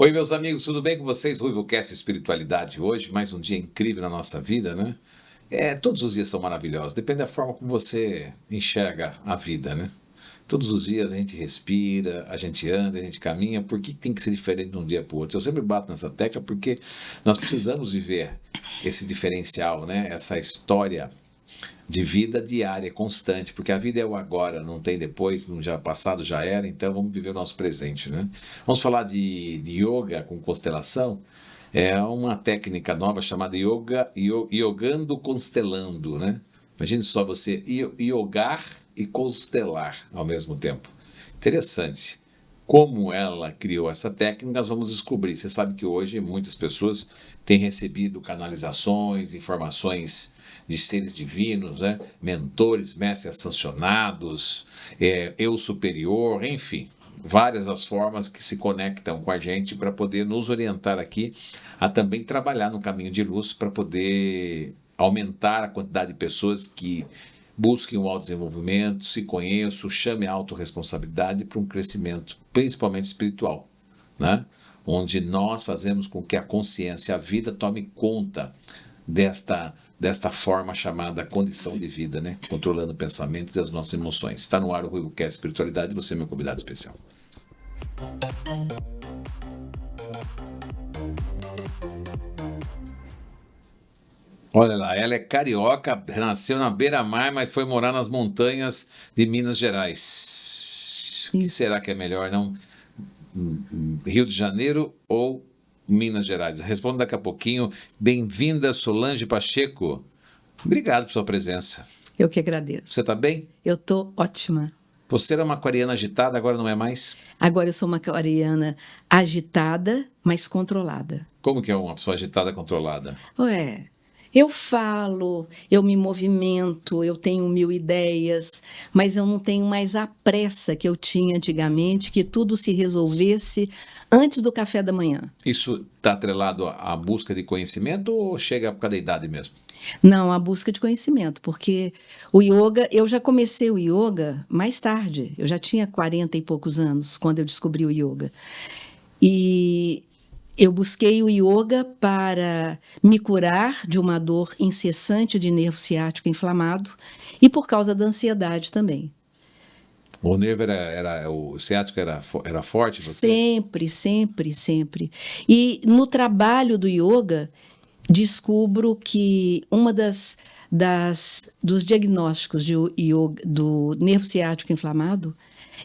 Oi, meus amigos, tudo bem com vocês? RuivoCast Espiritualidade hoje, mais um dia incrível na nossa vida, né? Todos os dias são maravilhosos, depende da forma como você enxerga a vida, né? Todos os dias a gente respira, a gente anda, a gente caminha, por que tem que ser diferente de um dia para o outro? Eu sempre bato nessa tecla porque nós precisamos viver esse diferencial, né? Essa história de vida diária, constante, porque a vida é o agora, não tem depois, no já passado já era, então vamos viver o nosso presente, né? Vamos falar de yoga com constelação. É uma técnica nova chamada yogando constelando, né? Imagine só você yogar e constelar ao mesmo tempo. Interessante. Como ela criou essa técnica, nós vamos descobrir. Você sabe que hoje muitas pessoas têm recebido canalizações, informações de seres divinos, né? Mentores, mestres sancionados, eu superior, enfim, várias as formas que se conectam com a gente para poder nos orientar aqui a também trabalhar no caminho de luz para poder aumentar a quantidade de pessoas que busquem o autodesenvolvimento, se conheçam, chame a autorresponsabilidade para um crescimento, principalmente espiritual, né? Onde nós fazemos com que a consciência, a vida, tome conta desta forma chamada condição de vida, né? Controlando pensamentos e as nossas emoções. Está no ar o RuivoCast Espiritualidade, você é meu convidado especial. Olha lá, ela é carioca, nasceu na beira-mar, mas foi morar nas montanhas de Minas Gerais. O que será que é melhor, não? Rio de Janeiro ou Minas Gerais? Responda daqui a pouquinho. Bem-vinda, Solange Pacheco. Obrigado por sua presença. Eu que agradeço. Você está bem? Eu estou ótima. Você era uma aquariana agitada, agora não é mais? Agora eu sou uma aquariana agitada, mas controlada. Como que é uma pessoa agitada controlada? Eu falo, eu me movimento, eu tenho 1000 ideias, mas eu não tenho mais a pressa que eu tinha antigamente, que tudo se resolvesse antes do café da manhã. Isso está atrelado à busca de conhecimento ou chega por causa da idade mesmo? Não, a busca de conhecimento, porque o yoga, eu já comecei o yoga mais tarde, eu já tinha 40 e poucos anos quando eu descobri o yoga. E eu busquei o yoga para me curar de uma dor incessante de nervo ciático inflamado e por causa da ansiedade também. O nervo o ciático era forte? Você? Sempre, sempre, sempre. E no trabalho do yoga, descubro que uma dos diagnósticos do nervo ciático inflamado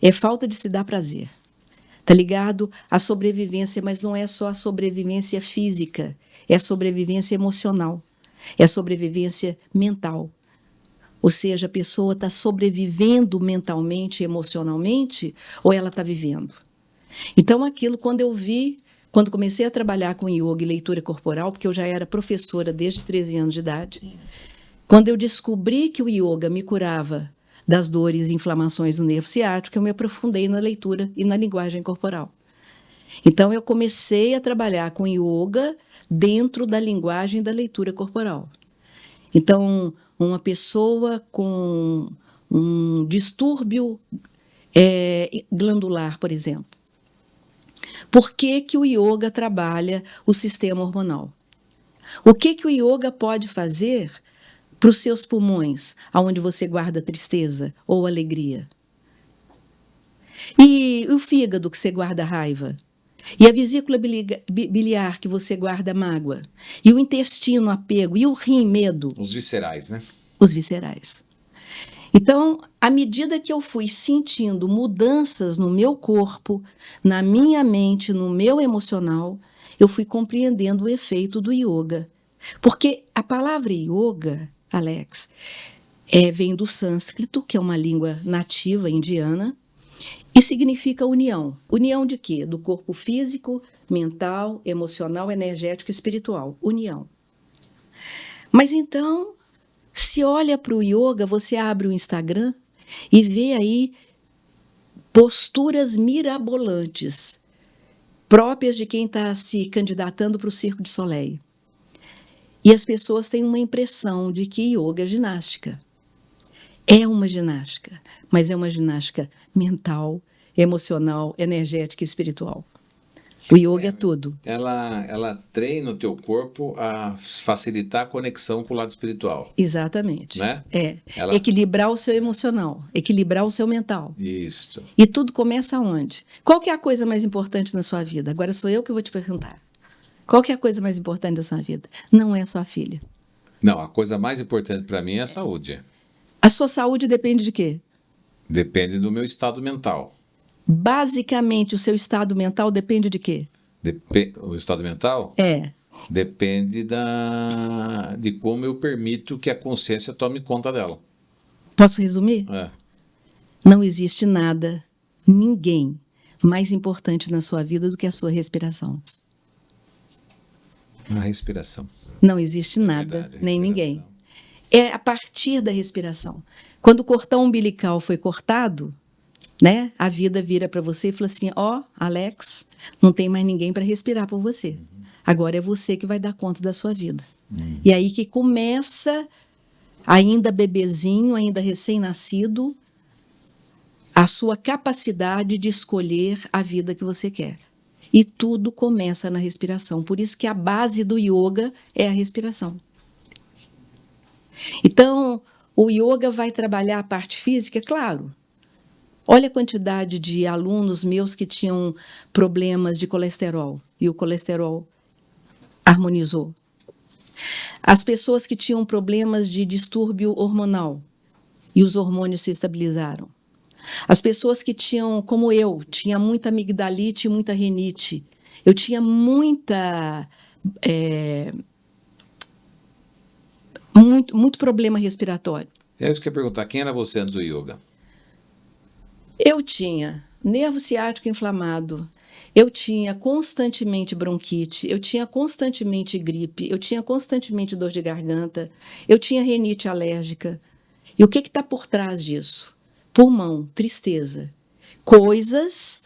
é falta de se dar prazer. Está ligado à sobrevivência, mas não é só a sobrevivência física, é a sobrevivência emocional, é a sobrevivência mental. Ou seja, a pessoa está sobrevivendo mentalmente, emocionalmente, ou ela está vivendo. Então, aquilo, quando comecei a trabalhar com yoga e leitura corporal, porque eu já era professora desde 13 anos de idade, quando eu descobri que o yoga me curava das dores e inflamações do nervo ciático, eu me aprofundei na leitura e na linguagem corporal. Então, eu comecei a trabalhar com yoga dentro da linguagem da leitura corporal. Então, uma pessoa com um distúrbio glandular, por exemplo. Por que o yoga trabalha o sistema hormonal? O que o yoga pode fazer para os seus pulmões, aonde você guarda tristeza ou alegria? E o fígado, que você guarda raiva? E a vesícula biliar, que você guarda mágoa? E o intestino, apego? E o rim, medo? Os viscerais, né? Os viscerais. Então, à medida que eu fui sentindo mudanças no meu corpo, na minha mente, no meu emocional, eu fui compreendendo o efeito do yoga. Porque a palavra yoga, Alex, vem do sânscrito, que é uma língua nativa indiana, e significa união. União de quê? Do corpo físico, mental, emocional, energético e espiritual. União. Mas então, se olha para o yoga, você abre o Instagram e vê aí posturas mirabolantes, próprias de quem está se candidatando para o Circo de Soleil. E as pessoas têm uma impressão de que yoga é ginástica. É uma ginástica, mas é uma ginástica mental, emocional, energética e espiritual. O yoga é tudo. Ela treina o teu corpo a facilitar a conexão com o lado espiritual, Exatamente. né? Ela... Equilibrar o seu emocional, equilibrar o seu mental. Isso. E tudo começa onde? Qual que é a coisa mais importante na sua vida? Agora sou eu que vou te perguntar. Qual que é a coisa mais importante da sua vida? Não é sua filha. Não, a coisa mais importante para mim é a saúde. A sua saúde depende de quê? Depende do meu estado mental. Basicamente, o seu estado mental depende de quê? O estado mental? Depende de como eu permito que a consciência tome conta dela. Posso resumir? Não existe nada, ninguém mais importante na sua vida do que a sua respiração. A respiração. Não existe nada, nem ninguém. É a partir da respiração. Quando o cordão umbilical foi cortado, né, a vida vira para você e fala assim, Alex, não tem mais ninguém para respirar por você. Agora é você que vai dar conta da sua vida. E aí que começa, ainda bebezinho, ainda recém-nascido, a sua capacidade de escolher a vida que você quer. E tudo começa na respiração. Por isso que a base do yoga é a respiração. Então, o yoga vai trabalhar a parte física, claro. Olha a quantidade de alunos meus que tinham problemas de colesterol. E o colesterol harmonizou. As pessoas que tinham problemas de distúrbio hormonal. E os hormônios se estabilizaram. As pessoas que tinham, como eu, tinha muita amigdalite e muita rinite. Eu tinha muito problema respiratório. Eu queria perguntar, quem era você antes do yoga? Eu tinha nervo ciático inflamado, eu tinha constantemente bronquite, eu tinha constantemente gripe, eu tinha constantemente dor de garganta, eu tinha rinite alérgica. E o que está por trás disso? Pulmão, tristeza, coisas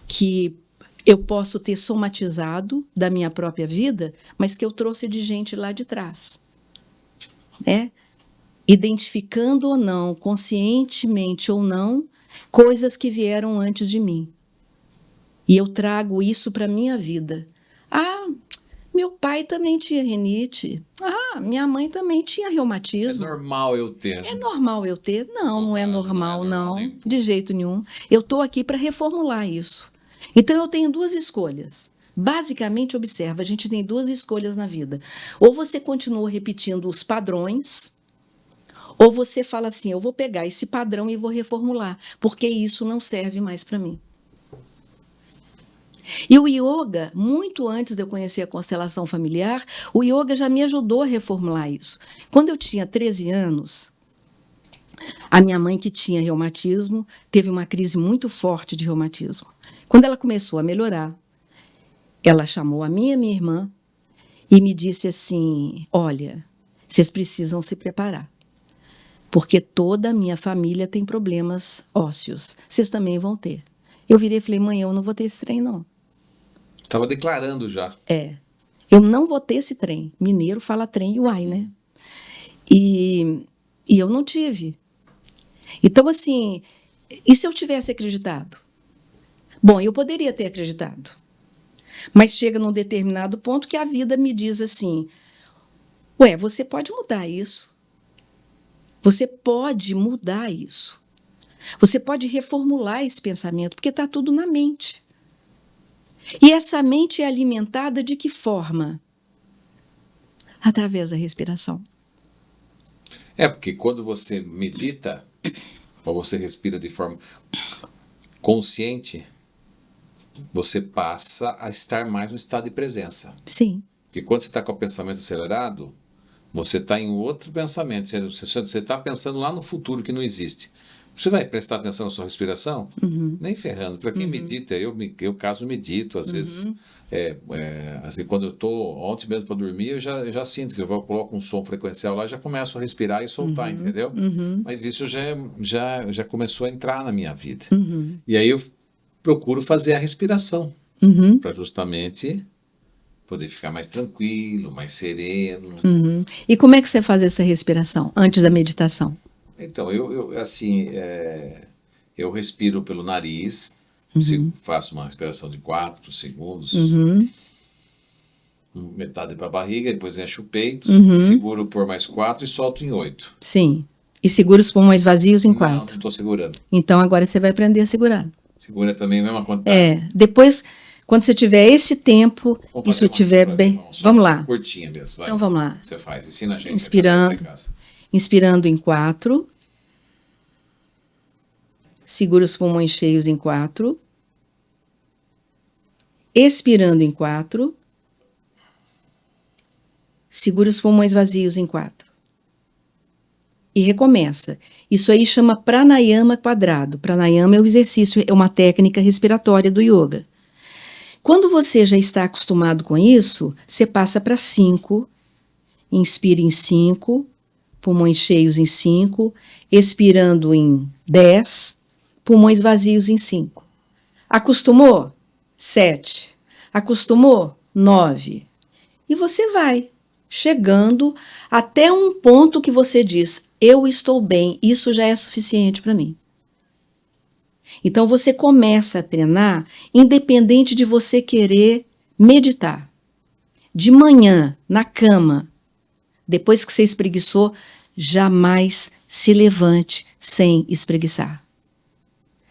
que eu posso ter somatizado da minha própria vida, mas que eu trouxe de gente lá de trás, né? Identificando ou não, conscientemente ou não, coisas que vieram antes de mim. E eu trago isso para a minha vida. Meu pai também tinha rinite. Minha mãe também tinha reumatismo. É normal eu ter. É normal eu ter? Não, não é normal, não. De jeito nenhum. Eu estou aqui para reformular isso. Então, eu tenho duas escolhas. Basicamente, observa, a gente tem duas escolhas na vida. Ou você continua repetindo os padrões, ou você fala assim, eu vou pegar esse padrão e vou reformular, porque isso não serve mais para mim. E o yoga, muito antes de eu conhecer a constelação familiar, o yoga já me ajudou a reformular isso. Quando eu tinha 13 anos, a minha mãe, que tinha reumatismo, teve uma crise muito forte de reumatismo. Quando ela começou a melhorar, ela chamou a minha irmã e me disse assim, olha, vocês precisam se preparar, porque toda a minha família tem problemas ósseos, vocês também vão ter. Eu virei e falei, mãe, eu não vou ter esse trem, não. Estava declarando já. Eu não vou ter esse trem. Mineiro fala trem e uai, né? E eu não tive. Então, assim, e se eu tivesse acreditado? Bom, eu poderia ter acreditado. Mas chega num determinado ponto que a vida me diz assim, você pode mudar isso. Você pode mudar isso. Você pode reformular esse pensamento, porque está tudo na mente. E essa mente é alimentada de que forma? Através da respiração. Porque quando você medita, ou você respira de forma consciente, você passa a estar mais no estado de presença. Sim. Porque quando você está com o pensamento acelerado, você está em outro pensamento. Você está pensando lá no futuro que não existe. Você vai prestar atenção na sua respiração? Nem ferrando. Para quem medita, eu caso medito, às vezes, assim, quando eu estou ontem mesmo para dormir, eu já sinto que eu coloco um som frequencial lá, já começo a respirar e soltar, entendeu? Mas isso já começou a entrar na minha vida. E aí eu procuro fazer a respiração, para justamente poder ficar mais tranquilo, mais sereno. E como é que você faz essa respiração antes da meditação? Então, eu respiro pelo nariz, Faço uma respiração de 4 segundos, Uhum. metade para a barriga, depois encho o peito, Uhum. seguro por mais 4 e solto em 8. Sim. E segura os pulmões vazios em Não, 4. não estou segurando. Então agora você vai aprender a segurar. Segura também a mesma quantidade. Depois, quando você tiver esse tempo, Vamos fazer isso uma tiver pra bem. ver, só Vamos uma lá. curtinha mesmo. Vai. Então vamos lá. Você faz, ensina a gente. Inspirando. Em casa. Inspirando em 4. Segura os pulmões cheios em 4. Expirando em 4. Segura os pulmões vazios em 4. E recomeça. Isso aí chama pranayama quadrado. Pranayama é o exercício, é uma técnica respiratória do yoga. Quando você já está acostumado com isso, você passa para 5. Inspira em 5. Pulmões cheios em 5. Expirando em 10. Pulmões vazios em 5. Acostumou? 7. Acostumou? 9. E você vai chegando até um ponto que você diz: eu estou bem, isso já é suficiente para mim. Então você começa a treinar independente de você querer meditar. De manhã, na cama, depois que você espreguiçou, jamais se levante sem espreguiçar.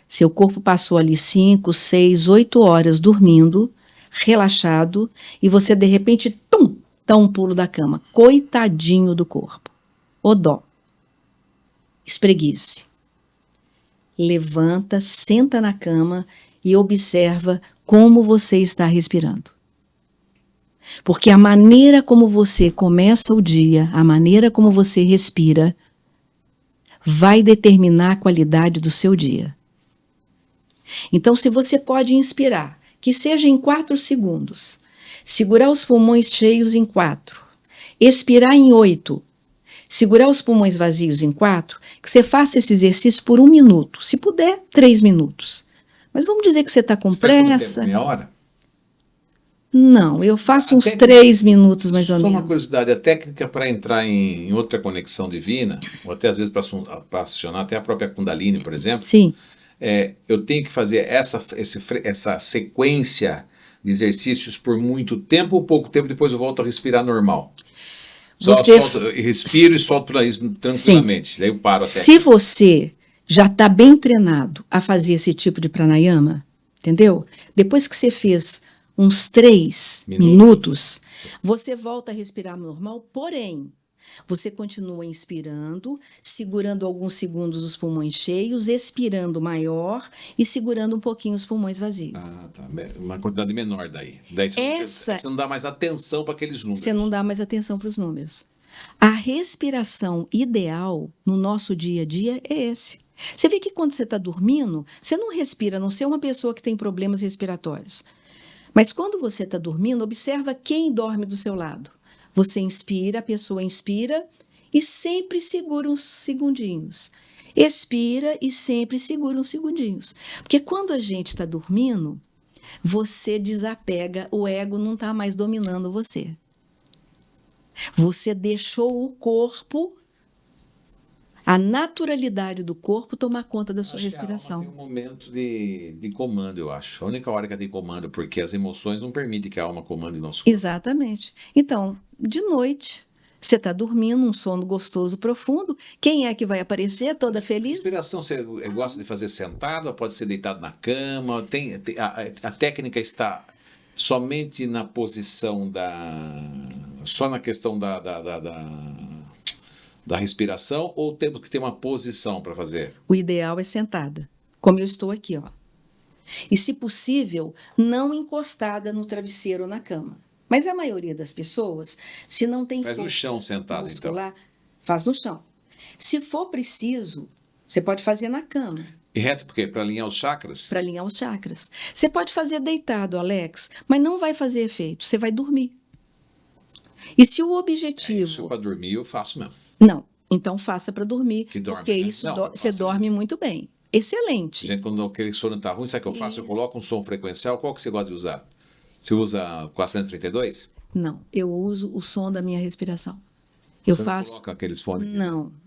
Seu corpo passou ali 5, 6, 8 horas dormindo, relaxado, e você de repente, dá um pulo da cama. Coitadinho do corpo. Ô dó. Espreguice. Levanta, senta na cama e observa como você está respirando. Porque a maneira como você começa o dia, a maneira como você respira, vai determinar a qualidade do seu dia. Então, se você pode inspirar, que seja em 4 segundos, segurar os pulmões cheios em 4, expirar em 8, segurar os pulmões vazios em 4, que você faça esse exercício por 1 minuto, se puder, 3 minutos. Mas vamos dizer que você está com pressa. Meia hora? Não, eu faço uns 3 minutos mais ou menos. Só uma curiosidade, a técnica para entrar em outra conexão divina, ou até às vezes para acionar até a própria Kundalini, por exemplo, Sim. Eu tenho que fazer essa sequência de exercícios por muito tempo ou pouco tempo, depois eu volto a respirar normal. Respiro e solto isso tranquilamente. Sim. Daí eu paro até. Se você já está bem treinado a fazer esse tipo de pranayama, entendeu? Depois que você fez uns 3 minutos, você volta a respirar normal, porém, você continua inspirando, segurando alguns segundos os pulmões cheios, expirando maior e segurando um pouquinho os pulmões vazios. Ah, tá. Uma quantidade menor daí. Você não dá mais atenção para aqueles números. Você não dá mais atenção para os números. A respiração ideal no nosso dia a dia é esse. Você vê que quando você está dormindo, você não respira, a não ser uma pessoa que tem problemas respiratórios. Mas quando você está dormindo, observa quem dorme do seu lado. Você inspira, a pessoa inspira e sempre segura uns segundinhos. Expira e sempre segura uns segundinhos. Porque quando a gente está dormindo, você desapega, o ego não está mais dominando você. Você deixou o corpo, a naturalidade do corpo tomar conta da sua respiração. Tem um momento de comando, eu acho. A única hora que tem comando, porque as emoções não permitem que a alma comande nosso corpo. Exatamente. Então, de noite, você está dormindo, um sono gostoso, profundo. Quem é que vai aparecer toda feliz? Respiração, você gosta de fazer sentado, ou pode ser deitado na cama? A técnica está somente na posição só na questão da respiração, ou temos que ter uma posição para fazer? O ideal é sentada, como eu estou aqui, ó. E, se possível, não encostada no travesseiro ou na cama. Mas a maioria das pessoas, se não tem força no chão sentado, muscular, então. Faz no chão. Se for preciso, você pode fazer na cama. E reto por quê? Para alinhar os chakras? Para alinhar os chakras. Você pode fazer deitado, Alex, mas não vai fazer efeito. Você vai dormir. E se o objetivo... Isso para dormir eu faço mesmo. Não, então faça para dormir, porque né? isso você dorme muito bem. Excelente. Gente, quando aquele sono está ruim, sabe o que eu faço? Eu coloco um som frequencial. Qual que você gosta de usar? Você usa 432? Não, eu uso o som da minha respiração. Você não coloca aqueles fones?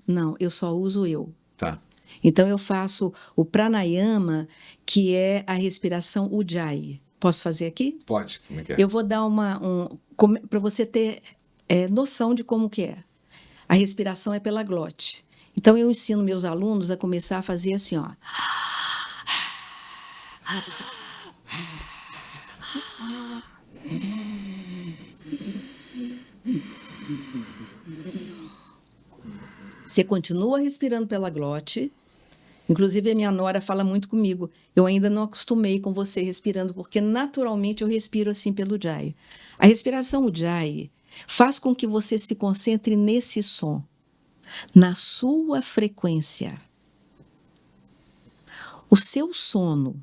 Não, eu só uso eu. Tá. Então, eu faço o pranayama, que é a respiração Ujjayi. Posso fazer aqui? Pode, como é que é? Eu vou dar para você ter noção de como que é. A respiração é pela glote. Então, eu ensino meus alunos a começar a fazer assim, ó. Você continua respirando pela glote. Inclusive, a minha nora fala muito comigo. Eu ainda não acostumei com você respirando, porque naturalmente eu respiro assim pelo Ujjayi. A respiração Ujjayi faz com que você se concentre nesse som, na sua frequência. O seu sono,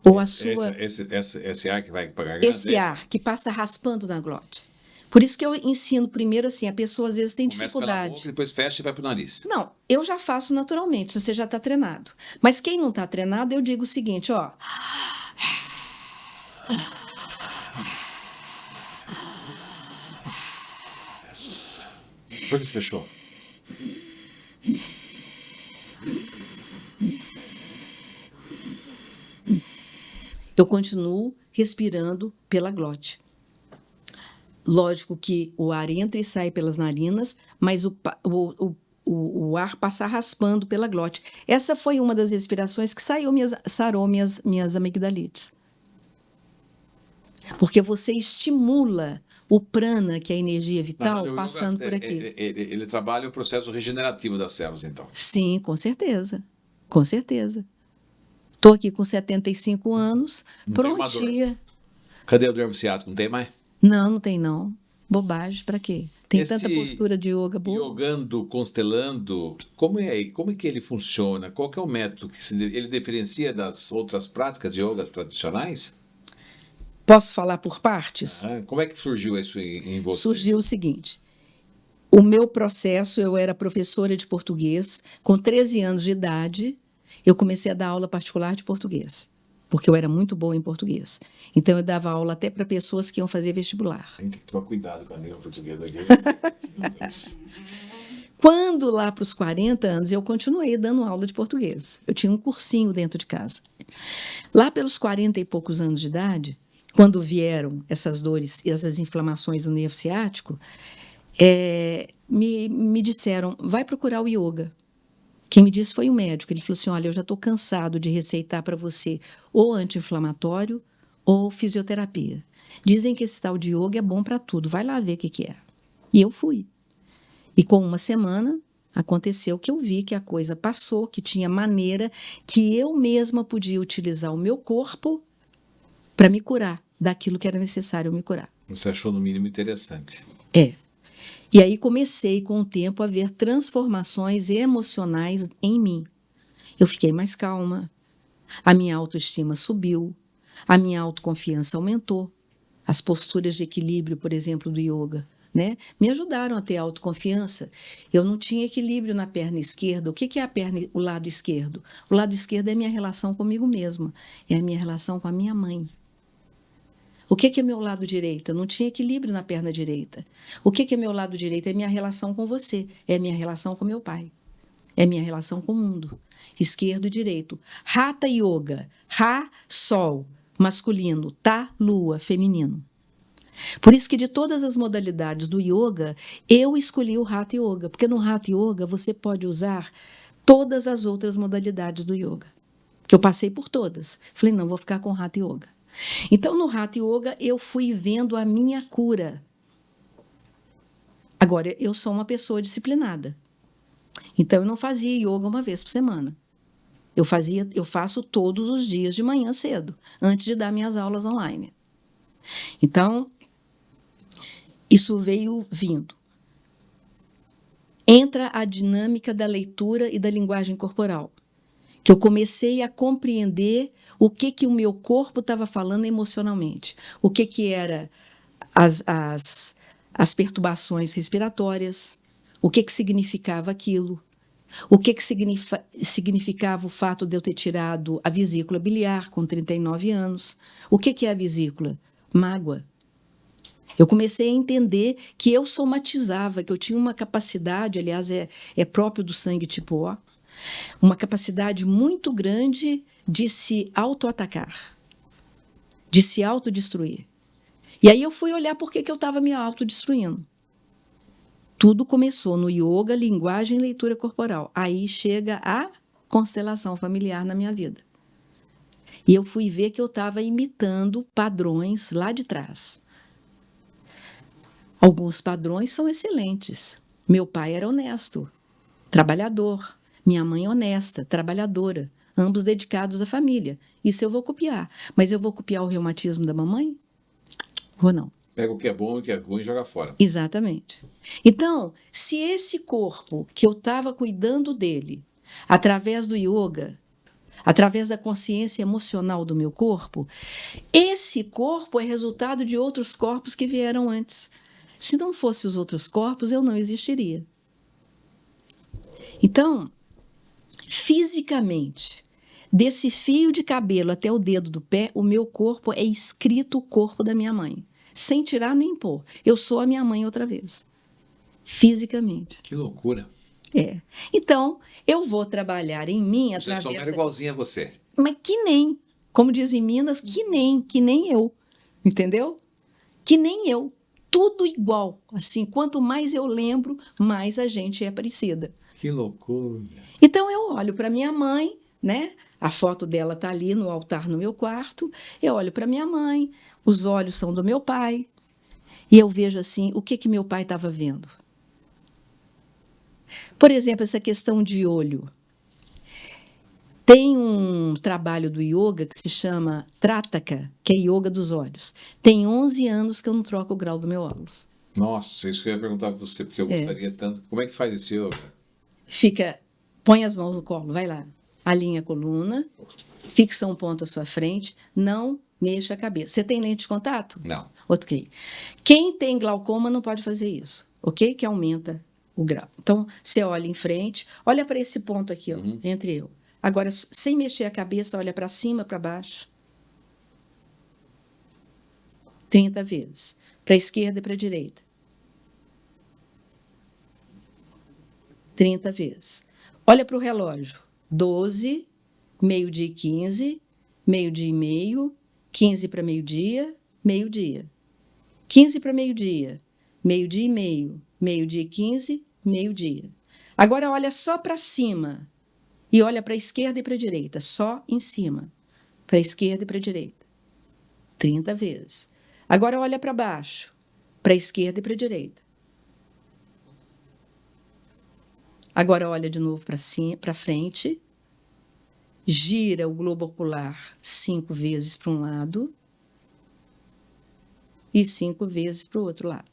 ou a sua... Esse ar que vai para a garganta? Esse ar que passa raspando na glote. Por isso que eu ensino primeiro assim, a pessoa às vezes tem Começa pela dificuldade. boca, depois fecha e vai para o nariz. Não, eu já faço naturalmente, se você já está treinado. Mas quem não está treinado, eu digo o seguinte, ó. Por que você fechou? Eu continuo respirando pela glote. Lógico que o ar entra e sai pelas narinas, mas o ar passa raspando pela glote. Essa foi uma das respirações que sarou minhas amigdalites. Porque você estimula o prana, que é a energia vital, passando por aqui. Ele trabalha o processo regenerativo das células, então. Sim, com certeza. Com certeza. Estou aqui com 75 anos, prontinha. Cadê o nervo ciático? Não tem mais? Não tem não. Bobagem, para quê? Tem tanta postura de yoga boa. Yogando, constelando, como é que ele funciona? Qual que é o método que ele diferencia das outras práticas de yogas tradicionais? Posso falar por partes? Como é que surgiu isso em você? Surgiu o seguinte. O meu processo, eu era professora de português. Com 13 anos de idade, eu comecei a dar aula particular de português. Porque eu era muito boa em português. Então, eu dava aula até para pessoas que iam fazer vestibular. Tem que tomar cuidado com a língua portuguesa aqui. Meu Deus. Quando, lá para os 40 anos, eu continuei dando aula de português. Eu tinha um cursinho dentro de casa. Lá pelos 40 e poucos anos de idade, quando vieram essas dores e essas inflamações no nervo ciático, me disseram, vai procurar o yoga. Quem me disse foi o médico. Ele falou assim, olha, eu já estou cansado de receitar para você ou anti-inflamatório ou fisioterapia. Dizem que esse tal de yoga é bom para tudo. Vai lá ver o que é. E eu fui. E com uma semana, aconteceu que eu vi que a coisa passou, que tinha maneira que eu mesma podia utilizar o meu corpo para me curar daquilo que era necessário me curar. Você achou, no mínimo, interessante. E aí comecei, com o tempo, a ver transformações emocionais em mim. Eu fiquei mais calma, a minha autoestima subiu, a minha autoconfiança aumentou. As posturas de equilíbrio, por exemplo, do yoga, né, me ajudaram a ter autoconfiança. Eu não tinha equilíbrio na perna esquerda. O que é o lado esquerdo? O lado esquerdo é a minha relação comigo mesma, é a minha relação com a minha mãe. O que é meu lado direito? Eu não tinha equilíbrio na perna direita. O que é meu lado direito? É minha relação com você, é minha relação com meu pai, é minha relação com o mundo. Esquerdo e direito. Hatha Yoga. Ra, sol, masculino. Ta, lua, feminino. Por isso que de todas as modalidades do yoga, eu escolhi o Hatha Yoga, porque no Hatha Yoga você pode usar todas as outras modalidades do yoga. Que eu passei por todas. Falei, não, vou ficar com o Hatha Yoga. Então, no Hatha Yoga, eu fui vendo a minha cura. Agora, eu sou uma pessoa disciplinada. Então, eu não fazia yoga uma vez por semana. Eu faço todos os dias de manhã cedo, antes de dar minhas aulas online. Então, isso veio vindo. Entra a dinâmica da leitura e da linguagem corporal, que eu comecei a compreender o que o meu corpo estava falando emocionalmente, o que era as perturbações respiratórias, o que significava aquilo, o que significava o fato de eu ter tirado a vesícula biliar com 39 anos. O que é a vesícula? Mágoa. Eu comecei a entender que eu somatizava, que eu tinha uma capacidade, aliás, é próprio do sangue tipo O, uma capacidade muito grande de se autoatacar, de se autodestruir. E aí eu fui olhar por que eu estava me autodestruindo. Tudo começou no yoga, linguagem e leitura corporal. Aí chega a constelação familiar na minha vida. E eu fui ver que eu estava imitando padrões lá de trás. Alguns padrões são excelentes. Meu pai era honesto, trabalhador. Minha mãe honesta, trabalhadora. Ambos dedicados à família. Isso eu vou copiar. Mas eu vou copiar o reumatismo da mamãe? Vou não. Pega o que é bom e o que é ruim e joga fora. Exatamente. Então, se esse corpo que eu estava cuidando dele, através do yoga, através da consciência emocional do meu corpo, esse corpo é resultado de outros corpos que vieram antes. Se não fossem os outros corpos, eu não existiria. Então, fisicamente, desse fio de cabelo até o dedo do pé, o meu corpo é escrito o corpo da minha mãe. Sem tirar nem pôr. Eu sou a minha mãe outra vez. Fisicamente. Que loucura. É. Então, eu vou trabalhar em mim através... Você só era igualzinha a você. Mas que nem, como dizem em Minas, que nem eu. Entendeu? Que nem eu. Tudo igual. Assim, quanto mais eu lembro, mais a gente é parecida. Que loucura. Então, eu olho para minha mãe, né? A foto dela está ali no altar no meu quarto. Eu olho para minha mãe, os olhos são do meu pai. E eu vejo assim, o que meu pai estava vendo? Por exemplo, essa questão de olho. Tem um trabalho do yoga que se chama Trataka, que é yoga dos olhos. Tem 11 anos que eu não troco o grau do meu óculos. Nossa, isso que eu ia perguntar para você, porque eu gostaria tanto. Como é que faz esse yoga? Põe as mãos no colo, vai lá. Alinha a coluna, fixa um ponto à sua frente, não mexa a cabeça. Você tem lente de contato? Não. Ok. Quem tem glaucoma não pode fazer isso, ok? Que aumenta o grau. Então, você olha em frente, olha para esse ponto aqui, ó, entre eu. Agora, sem mexer a cabeça, olha para cima, para baixo. 30 vezes. Para a esquerda e para a direita. 30 vezes. Olha para o relógio. 12, meio-dia e 15, meio-dia e meio, 15 para meio-dia, meio-dia. 15 para meio-dia, meio-dia e meio, meio-dia e 15, meio-dia. Agora olha só para cima e olha para a esquerda e para a direita, só em cima, para a esquerda e para a direita. 30 vezes. Agora olha para baixo, para a esquerda e para a direita. Agora olha de novo para cima, para frente, gira o globo ocular 5 vezes para um lado e 5 vezes para o outro lado.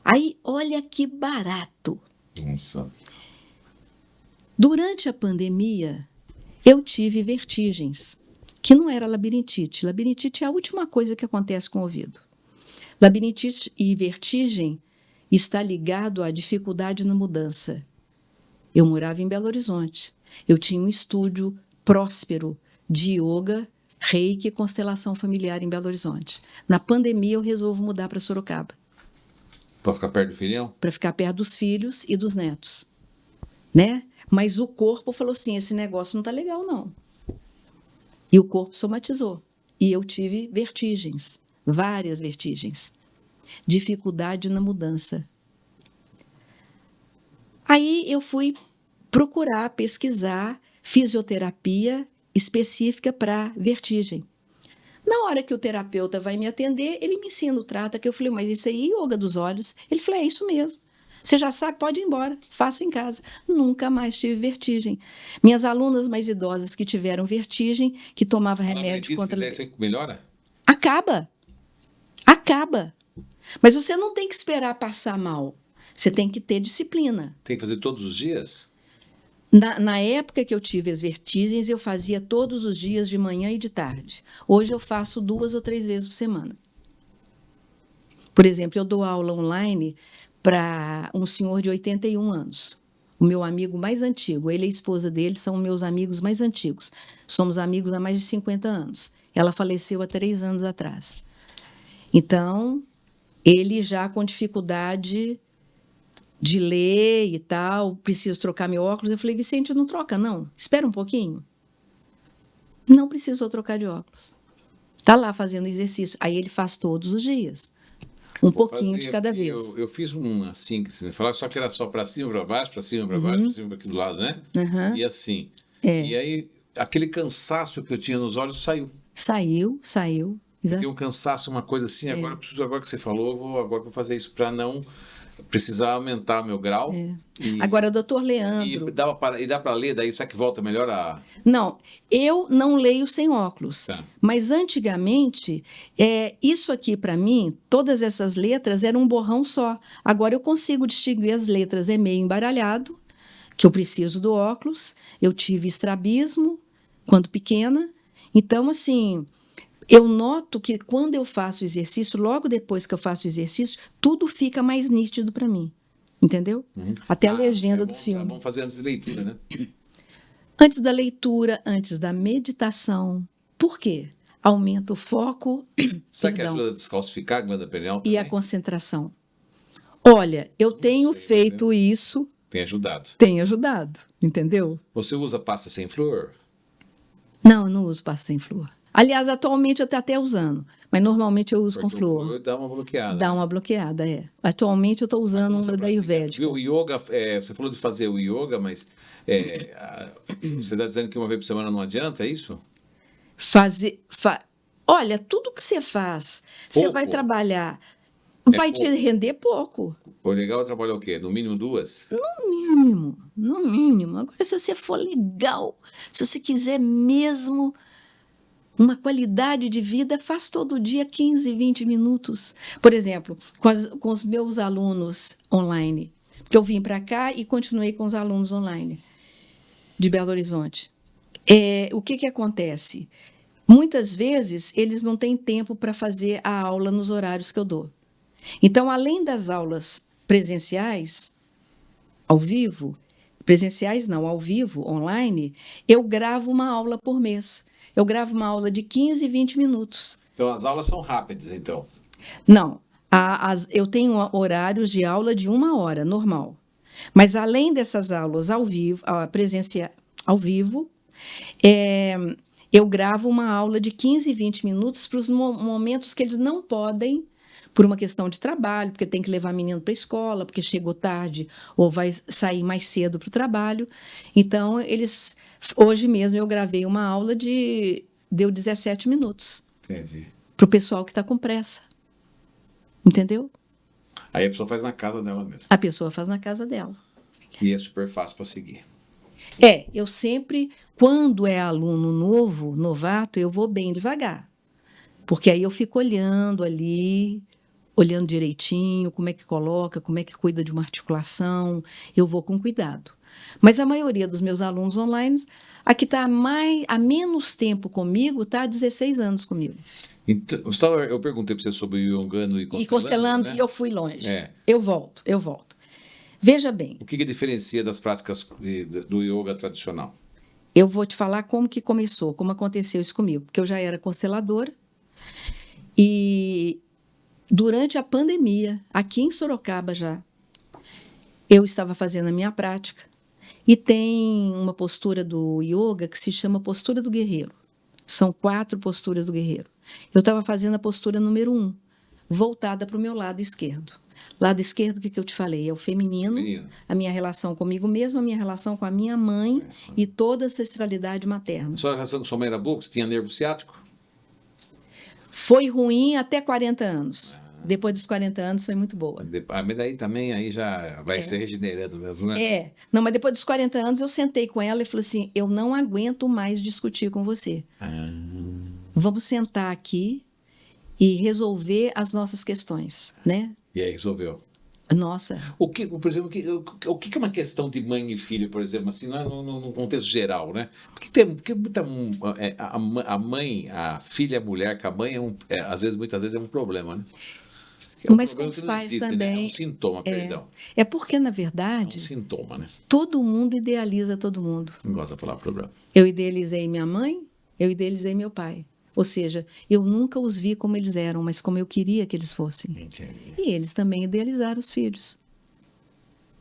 Aí, olha que barato. Nossa. Durante a pandemia, eu tive vertigens, que não era labirintite. Labirintite é a última coisa que acontece com o ouvido. Labirintite e vertigem está ligado à dificuldade na mudança. Eu morava em Belo Horizonte. Eu tinha um estúdio próspero de yoga, reiki e constelação familiar em Belo Horizonte. Na pandemia, eu resolvo mudar para Sorocaba. Para ficar perto do filhão? Para ficar perto dos filhos e dos netos. Né? Mas o corpo falou assim, esse negócio não está legal, não. E o corpo somatizou. E eu tive vertigens, várias vertigens. Dificuldade na mudança. Aí eu fui procurar, pesquisar fisioterapia específica para vertigem. Na hora que o terapeuta vai me atender, ele me ensina o trata, que eu falei, mas isso aí é yoga dos olhos? Ele falou, é isso mesmo. Você já sabe, pode ir embora, faça em casa. Nunca mais tive vertigem. Minhas alunas mais idosas que tiveram vertigem, que tomavam remédio contra... Isso melhora? Acaba. Acaba. Mas você não tem que esperar passar mal. Você tem que ter disciplina. Tem que fazer todos os dias? Na época que eu tive as vertigens, eu fazia todos os dias, de manhã e de tarde. Hoje eu faço 2 ou 3 vezes por semana. Por exemplo, eu dou aula online para um senhor de 81 anos. O meu amigo mais antigo. Ele e a esposa dele são meus amigos mais antigos. Somos amigos há mais de 50 anos. Ela faleceu há 3 anos atrás. Então, ele já com dificuldade de ler e tal, preciso trocar meu óculos. Eu falei, Vicente, não troca não, espera um pouquinho. Não precisou trocar de óculos. Tá lá fazendo exercício. Aí ele faz todos os dias. Um Vou pouquinho de fazer, cada porque vez. eu fiz um assim, que você me falou, só que era só para cima, para baixo, para cima, para baixo, para cima, para aquele lado, né? Aham. E assim. É. E aí, aquele cansaço que eu tinha nos olhos saiu. Saiu. Eu tinha um cansaço, uma coisa assim, agora eu preciso, agora que você falou, agora vou fazer isso para não precisar aumentar meu grau. E, Agora, doutor e Leandro. dá para ler, daí será que volta melhor a. Não, eu não leio sem óculos. Tá. Mas antigamente, isso aqui para mim, todas essas letras eram um borrão só. Agora eu consigo distinguir as letras, é meio embaralhado, que eu preciso do óculos. Eu tive estrabismo quando pequena. Então, assim, eu noto que quando eu faço exercício, logo depois que eu faço exercício, tudo fica mais nítido para mim. Entendeu? Até a legenda do filme. Vamos fazer antes de leitura, né? Antes da leitura, antes da meditação. Por quê? Aumenta o foco, Será que ajuda a descalcificar a glândula pineal também? e a concentração. Olha, eu tenho sei, feito isso, Tem ajudado. tem ajudado, entendeu? Você usa pasta sem flúor? Não, eu não uso pasta sem flúor. Aliás, atualmente eu estou até usando, mas normalmente eu uso com Porque o flúor. flúor dá uma bloqueada. Dá uma bloqueada, é. Atualmente eu estou usando Como você uma da pratica? Ayurvédica. O yoga, você falou de fazer o yoga, mas você está dizendo que uma vez por semana não adianta, é isso? Olha, tudo que você faz, você Pouco. vai trabalhar, É vai te pouco. render pouco. O legal é trabalhar o quê? No mínimo 2? No mínimo. Agora, se você for legal, se você quiser mesmo uma qualidade de vida, faz todo dia 15, 20 minutos. Por exemplo, com os meus alunos online, porque eu vim para cá e continuei com os alunos online de Belo Horizonte. O que acontece? Muitas vezes, eles não têm tempo para fazer a aula nos horários que eu dou. Então, além das aulas presenciais, ao vivo, ao vivo, online, eu gravo uma aula por mês. Eu gravo uma aula de 15, 20 minutos. Então, as aulas são rápidas, então. Não, eu tenho horários de aula de 1 hora, normal. Mas, além dessas aulas ao vivo, ao vivo, eu gravo uma aula de 15, 20 minutos para os momentos que eles não podem, por uma questão de trabalho, porque tem que levar menino para a escola, porque chegou tarde ou vai sair mais cedo para o trabalho. Então, hoje mesmo eu gravei uma aula deu 17 minutos. Entendi. Para o pessoal que está com pressa. Entendeu? Aí a pessoa faz na casa dela mesmo. A pessoa faz na casa dela. E é super fácil para seguir. Eu sempre, quando é aluno novo, novato, eu vou bem devagar. Porque aí eu fico olhando ali, olhando direitinho, como é que coloca, como é que cuida de uma articulação, eu vou com cuidado. Mas a maioria dos meus alunos online, a que está há menos tempo comigo, está há 16 anos comigo. Então, eu perguntei para você sobre o Yongano e Constelando. E Constelando, né? e eu fui longe. É. Eu volto. Veja bem. O que diferencia das práticas do yoga tradicional? Eu vou te falar como que começou, como aconteceu isso comigo. Porque eu já era consteladora e durante a pandemia, aqui em Sorocaba já, eu estava fazendo a minha prática e tem uma postura do yoga que se chama postura do guerreiro. São 4 posturas do guerreiro. Eu estava fazendo a postura número 1, voltada para o meu lado esquerdo. Lado esquerdo, o que eu te falei? É o feminino, a minha relação comigo mesma, a minha relação com a minha mãe e toda a ancestralidade materna. Sua relação com sua mãe era boa? Você tinha nervo ciático? Foi ruim até 40 anos. Depois dos 40 anos foi muito boa. Mas daí também aí já vai se regenerando mesmo, né? Não, mas depois dos 40 anos eu sentei com ela e falei assim, eu não aguento mais discutir com você. Vamos sentar aqui e resolver as nossas questões, né? E aí resolveu. Nossa. Por exemplo, o que é uma questão de mãe e filho, por exemplo, assim, no contexto geral, né? Porque a mãe, a filha, a mulher com a mãe, muitas vezes é um problema, né? Mas com os pais existe, também. Né? É um sintoma, perdão. É porque, na verdade, é um sintoma, né? Todo mundo idealiza todo mundo. Não gosto da palavra problema. Eu idealizei minha mãe, eu idealizei meu pai. Ou seja, eu nunca os vi como eles eram, mas como eu queria que eles fossem. Entendi. E eles também idealizaram os filhos.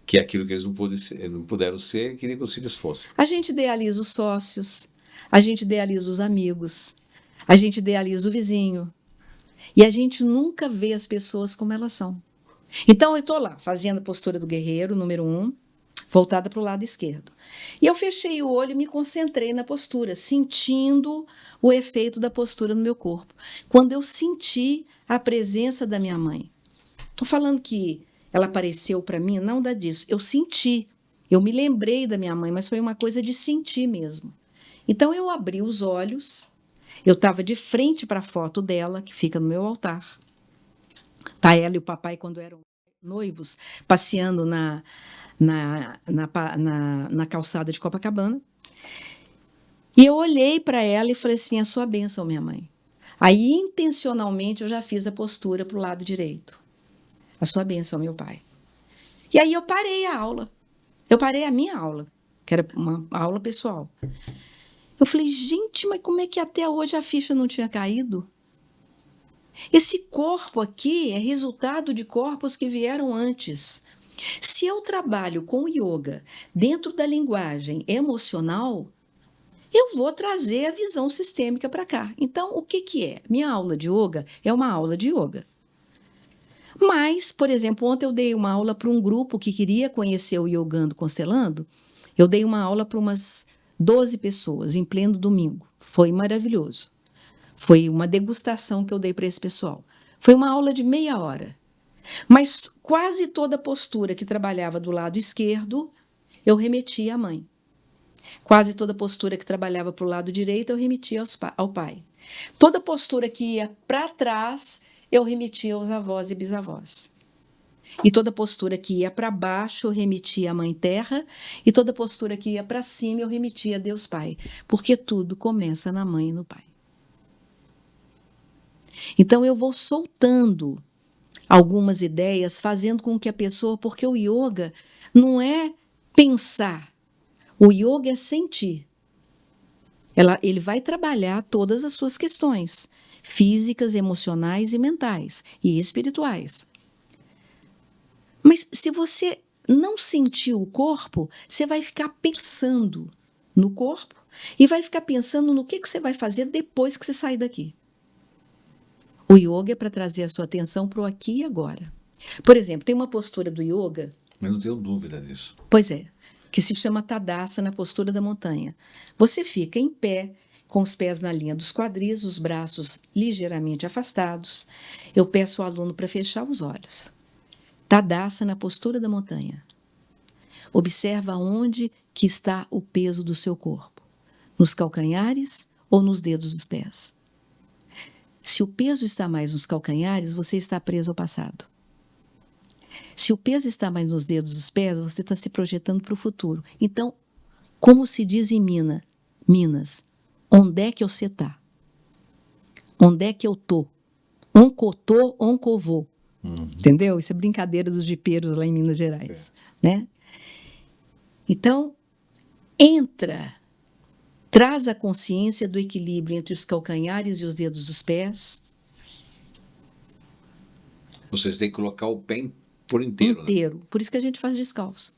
Que é aquilo que eles não puderam ser e queria que os filhos fossem. A gente idealiza os sócios, a gente idealiza os amigos, a gente idealiza o vizinho. E a gente nunca vê as pessoas como elas são. Então, eu estou lá, fazendo a postura do guerreiro, número 1, voltada para o lado esquerdo. E eu fechei o olho e me concentrei na postura, sentindo o efeito da postura no meu corpo. Quando eu senti a presença da minha mãe. Estou falando que ela apareceu para mim, não dá disso. Eu senti, eu me lembrei da minha mãe, mas foi uma coisa de sentir mesmo. Então, eu abri os olhos, eu estava de frente para a foto dela, que fica no meu altar. Tá ela e o papai, quando eram noivos, passeando na calçada de Copacabana. E eu olhei para ela e falei assim, a sua bênção, minha mãe. Aí, intencionalmente, eu já fiz a postura para o lado direito. A sua bênção, meu pai. E aí eu parei a aula. Eu parei a minha aula, que era uma aula pessoal. Eu falei, gente, mas como é que até hoje a ficha não tinha caído? Esse corpo aqui é resultado de corpos que vieram antes. Se eu trabalho com yoga dentro da linguagem emocional, eu vou trazer a visão sistêmica para cá. Então, o que que é? Minha aula de yoga é uma aula de yoga. Mas, por exemplo, ontem eu dei uma aula para um grupo que queria conhecer o Yogando Constelando. Eu dei uma aula para umas 12 pessoas em pleno domingo. Foi maravilhoso. Foi uma degustação que eu dei para esse pessoal. Foi uma aula de meia hora. Mas quase toda a postura que trabalhava do lado esquerdo, eu remetia à mãe. Quase toda a postura que trabalhava para o lado direito, eu remetia ao pai. Toda postura que ia para trás, eu remetia aos avós e bisavós. E toda postura que ia para baixo, eu remetia à Mãe Terra. E toda postura que ia para cima, eu remetia a Deus Pai. Porque tudo começa na mãe e no pai. Então, eu vou soltando algumas ideias, fazendo com que a pessoa... Porque o yoga não é pensar. O yoga é sentir. Ele vai trabalhar todas as suas questões físicas, emocionais e mentais e espirituais. Mas se você não sentir o corpo, você vai ficar pensando no corpo e vai ficar pensando no que você vai fazer depois que você sair daqui. O yoga é para trazer a sua atenção para o aqui e agora. Por exemplo, tem uma postura do yoga... Mas não tenho dúvida disso. Pois é, que se chama Tadasana, postura da montanha. Você fica em pé, com os pés na linha dos quadris, os braços ligeiramente afastados. Eu peço ao aluno para fechar os olhos. Tadasana, postura da montanha. Observa onde que está o peso do seu corpo. Nos calcanhares ou nos dedos dos pés. Se o peso está mais nos calcanhares, você está preso ao passado. Se o peso está mais nos dedos dos pés, você está se projetando para o futuro. Então, como se diz em Minas, onde é que você está? Onde é que eu estou? Onde eu estou, onde eu vou? Entendeu? Isso é brincadeira dos jipeiros lá em Minas Gerais. Né? Então, traz a consciência do equilíbrio entre os calcanhares e os dedos dos pés. Vocês têm que colocar o pé por inteiro. Inteiro. Né? Por isso que a gente faz descalço.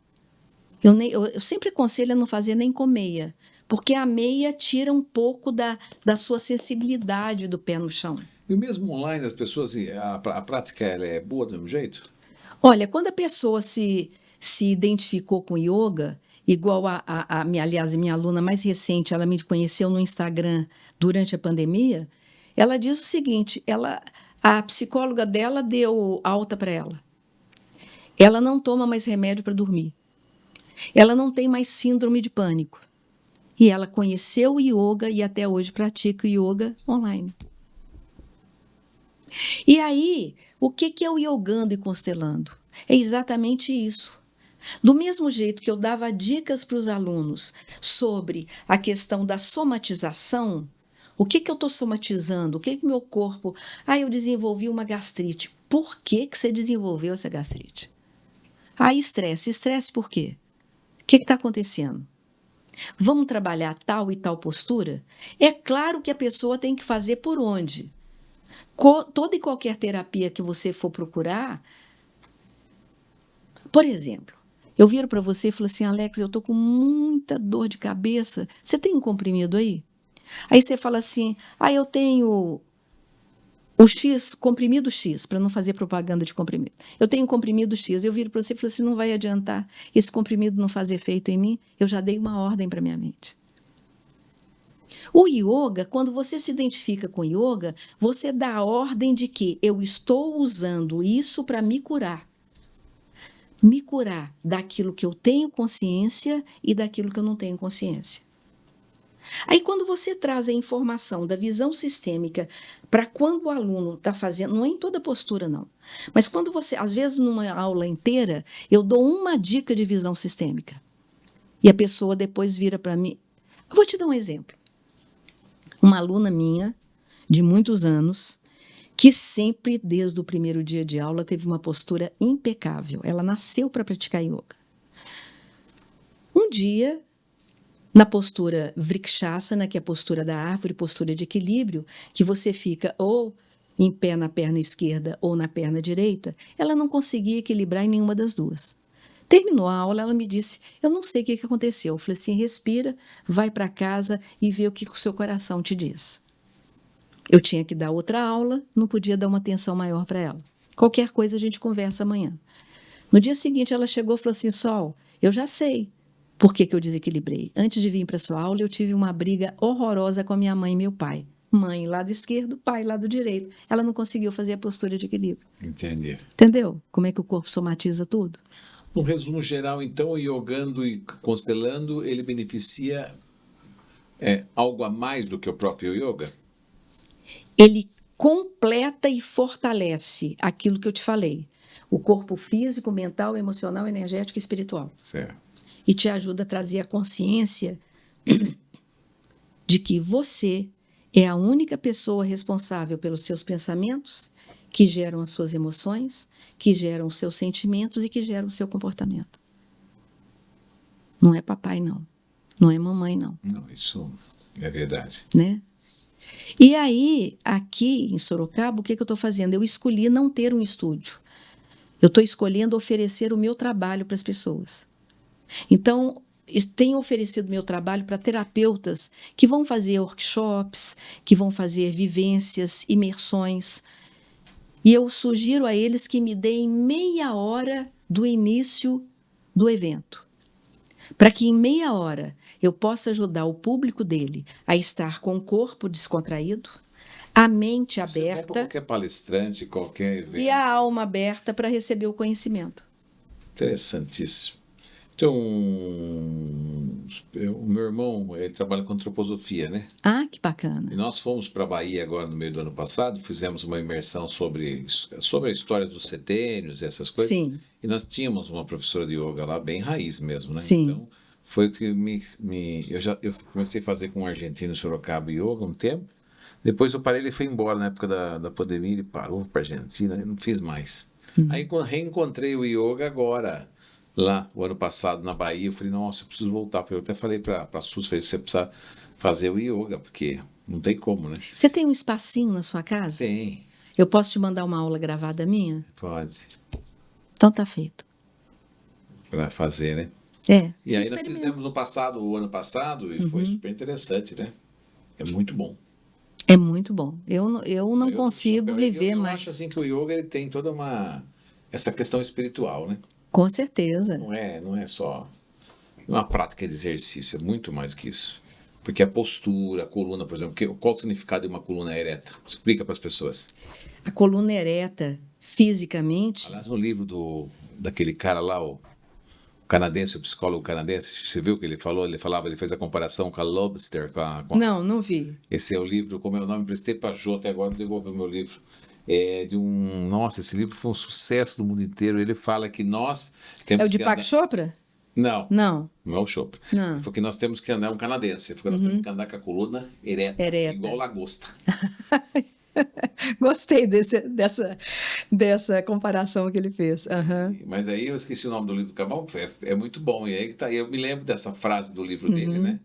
Eu sempre aconselho a não fazer nem com meia, porque a meia tira um pouco da sua sensibilidade do pé no chão. E mesmo online, as pessoas, a prática ela é boa do mesmo jeito? Olha, quando a pessoa se identificou com yoga, igual aliás, a minha aluna mais recente, ela me conheceu no Instagram durante a pandemia, ela diz o seguinte, a psicóloga dela deu alta para ela. Ela não toma mais remédio para dormir. Ela não tem mais síndrome de pânico. E ela conheceu o yoga e até hoje pratica o yoga online. E aí, o que é o yogando e constelando? É exatamente isso. Do mesmo jeito que eu dava dicas para os alunos sobre a questão da somatização, o que eu estou somatizando? O que meu corpo... eu desenvolvi uma gastrite. Por que você desenvolveu essa gastrite? Estresse. Estresse por quê? O que está acontecendo? Vamos trabalhar tal e tal postura? É claro que a pessoa tem que fazer por onde? Toda e qualquer terapia que você for procurar... Por exemplo, Eu viro para você e falo assim, Alex, eu tô com muita dor de cabeça. Você tem um comprimido aí? Aí você fala assim, eu tenho o X, comprimido X, para não fazer propaganda de comprimido. Eu tenho um comprimido X. Eu viro para você e falo assim, não vai adiantar esse comprimido não fazer efeito em mim. Eu já dei uma ordem para minha mente. O yoga, quando você se identifica com yoga, você dá a ordem de que eu estou usando isso para me curar. Me curar daquilo que eu tenho consciência e daquilo que eu não tenho consciência. Aí, quando você traz a informação da visão sistêmica para quando o aluno está fazendo, não é em toda postura, não, mas quando você, às vezes, numa aula inteira, eu dou uma dica de visão sistêmica e a pessoa depois vira para mim. Eu vou te dar um exemplo. Uma aluna minha, de muitos anos, que sempre, desde o primeiro dia de aula, teve uma postura impecável. Ela nasceu para praticar yoga. Um dia, na postura Vrikshasana, que é a postura da árvore, postura de equilíbrio, que você fica ou em pé na perna esquerda ou na perna direita, ela não conseguia equilibrar em nenhuma das duas. Terminou a aula, ela me disse, eu não sei o que aconteceu. Eu falei assim, respira, vai para casa e vê o que o seu coração te diz. Eu tinha que dar outra aula, não podia dar uma atenção maior para ela. Qualquer coisa a gente conversa amanhã. No dia seguinte, ela chegou e falou assim, Sol, eu já sei por que eu desequilibrei. Antes de vir para a sua aula, eu tive uma briga horrorosa com a minha mãe e meu pai. Mãe, lado esquerdo, pai, lado direito. Ela não conseguiu fazer a postura de equilíbrio. Entendi. Entendeu? Como é que o corpo somatiza tudo? No resumo geral, então, o yogando e constelando, ele beneficia algo a mais do que o próprio yoga? Ele completa e fortalece aquilo que eu te falei. O corpo físico, mental, emocional, energético e espiritual. Certo. E te ajuda a trazer a consciência de que você é a única pessoa responsável pelos seus pensamentos, que geram as suas emoções, que geram os seus sentimentos e que geram o seu comportamento. Não é papai, não. Não é mamãe, não. Não, isso é verdade. Né? E aí, aqui em Sorocaba, o que eu estou fazendo? Eu escolhi não ter um estúdio. Eu estou escolhendo oferecer o meu trabalho para as pessoas. Então, tenho oferecido meu trabalho para terapeutas que vão fazer workshops, que vão fazer vivências, imersões. E eu sugiro a eles que me deem meia hora do início do evento, para que em meia hora eu possa ajudar o público dele a estar com o corpo descontraído, a mente Isso é bom para aberta qualquer palestrante, qualquer evento. e a alma aberta para receber o conhecimento. Interessantíssimo. Então, o meu irmão, ele trabalha com antroposofia, né? Ah, que bacana. E nós fomos para a Bahia agora no meio do ano passado, fizemos uma imersão sobre a história dos setênios e essas coisas. Sim. E nós tínhamos uma professora de yoga lá, bem raiz mesmo, né? Sim. Então, foi o que eu comecei a fazer com um argentino em Sorocaba yoga um tempo. Depois eu parei, ele foi embora na época da pandemia, ele parou para a Argentina, eu não fiz mais. Aí reencontrei o yoga agora, lá, o ano passado, na Bahia. Eu falei, nossa, eu preciso voltar. Eu até falei para a Sus, falei, você precisa fazer o yoga, porque não tem como, né? Você tem um espacinho na sua casa? Tem, Eu posso te mandar uma aula gravada minha? pode, Então tá feito. para fazer, né? É. E aí nós fizemos o ano passado, e foi super interessante, né? É muito bom. É muito bom. Eu não consigo viver eu mais. acho assim que o yoga ele tem toda essa questão espiritual, né? Com certeza. Não é só uma prática de exercício, é muito mais do que isso. Porque a postura, a coluna, por exemplo, qual o significado de uma coluna ereta? Explica para as pessoas. A coluna ereta, fisicamente, Aliás, no livro daquele cara lá, o canadense, o psicólogo canadense, você viu o que ele falou? Ele fez a comparação com a Lobster, não vi. Esse é o livro, como é o nome, emprestei para a Jô, até agora não devolveu o meu livro. Nossa, esse livro foi um sucesso no mundo inteiro. Ele fala que nós temos É o de que Deepak Chopra? Não, Não. não é o Chopra. Não. Ele falou que nós temos que andar, é um canadense, ele falou que nós temos que andar com a coluna ereta, Ereta. igual lagosta. Gostei dessa comparação que ele fez. Aham. Mas aí eu esqueci o nome do livro do Cabal, é muito bom. E aí eu me lembro dessa frase do livro dele, né?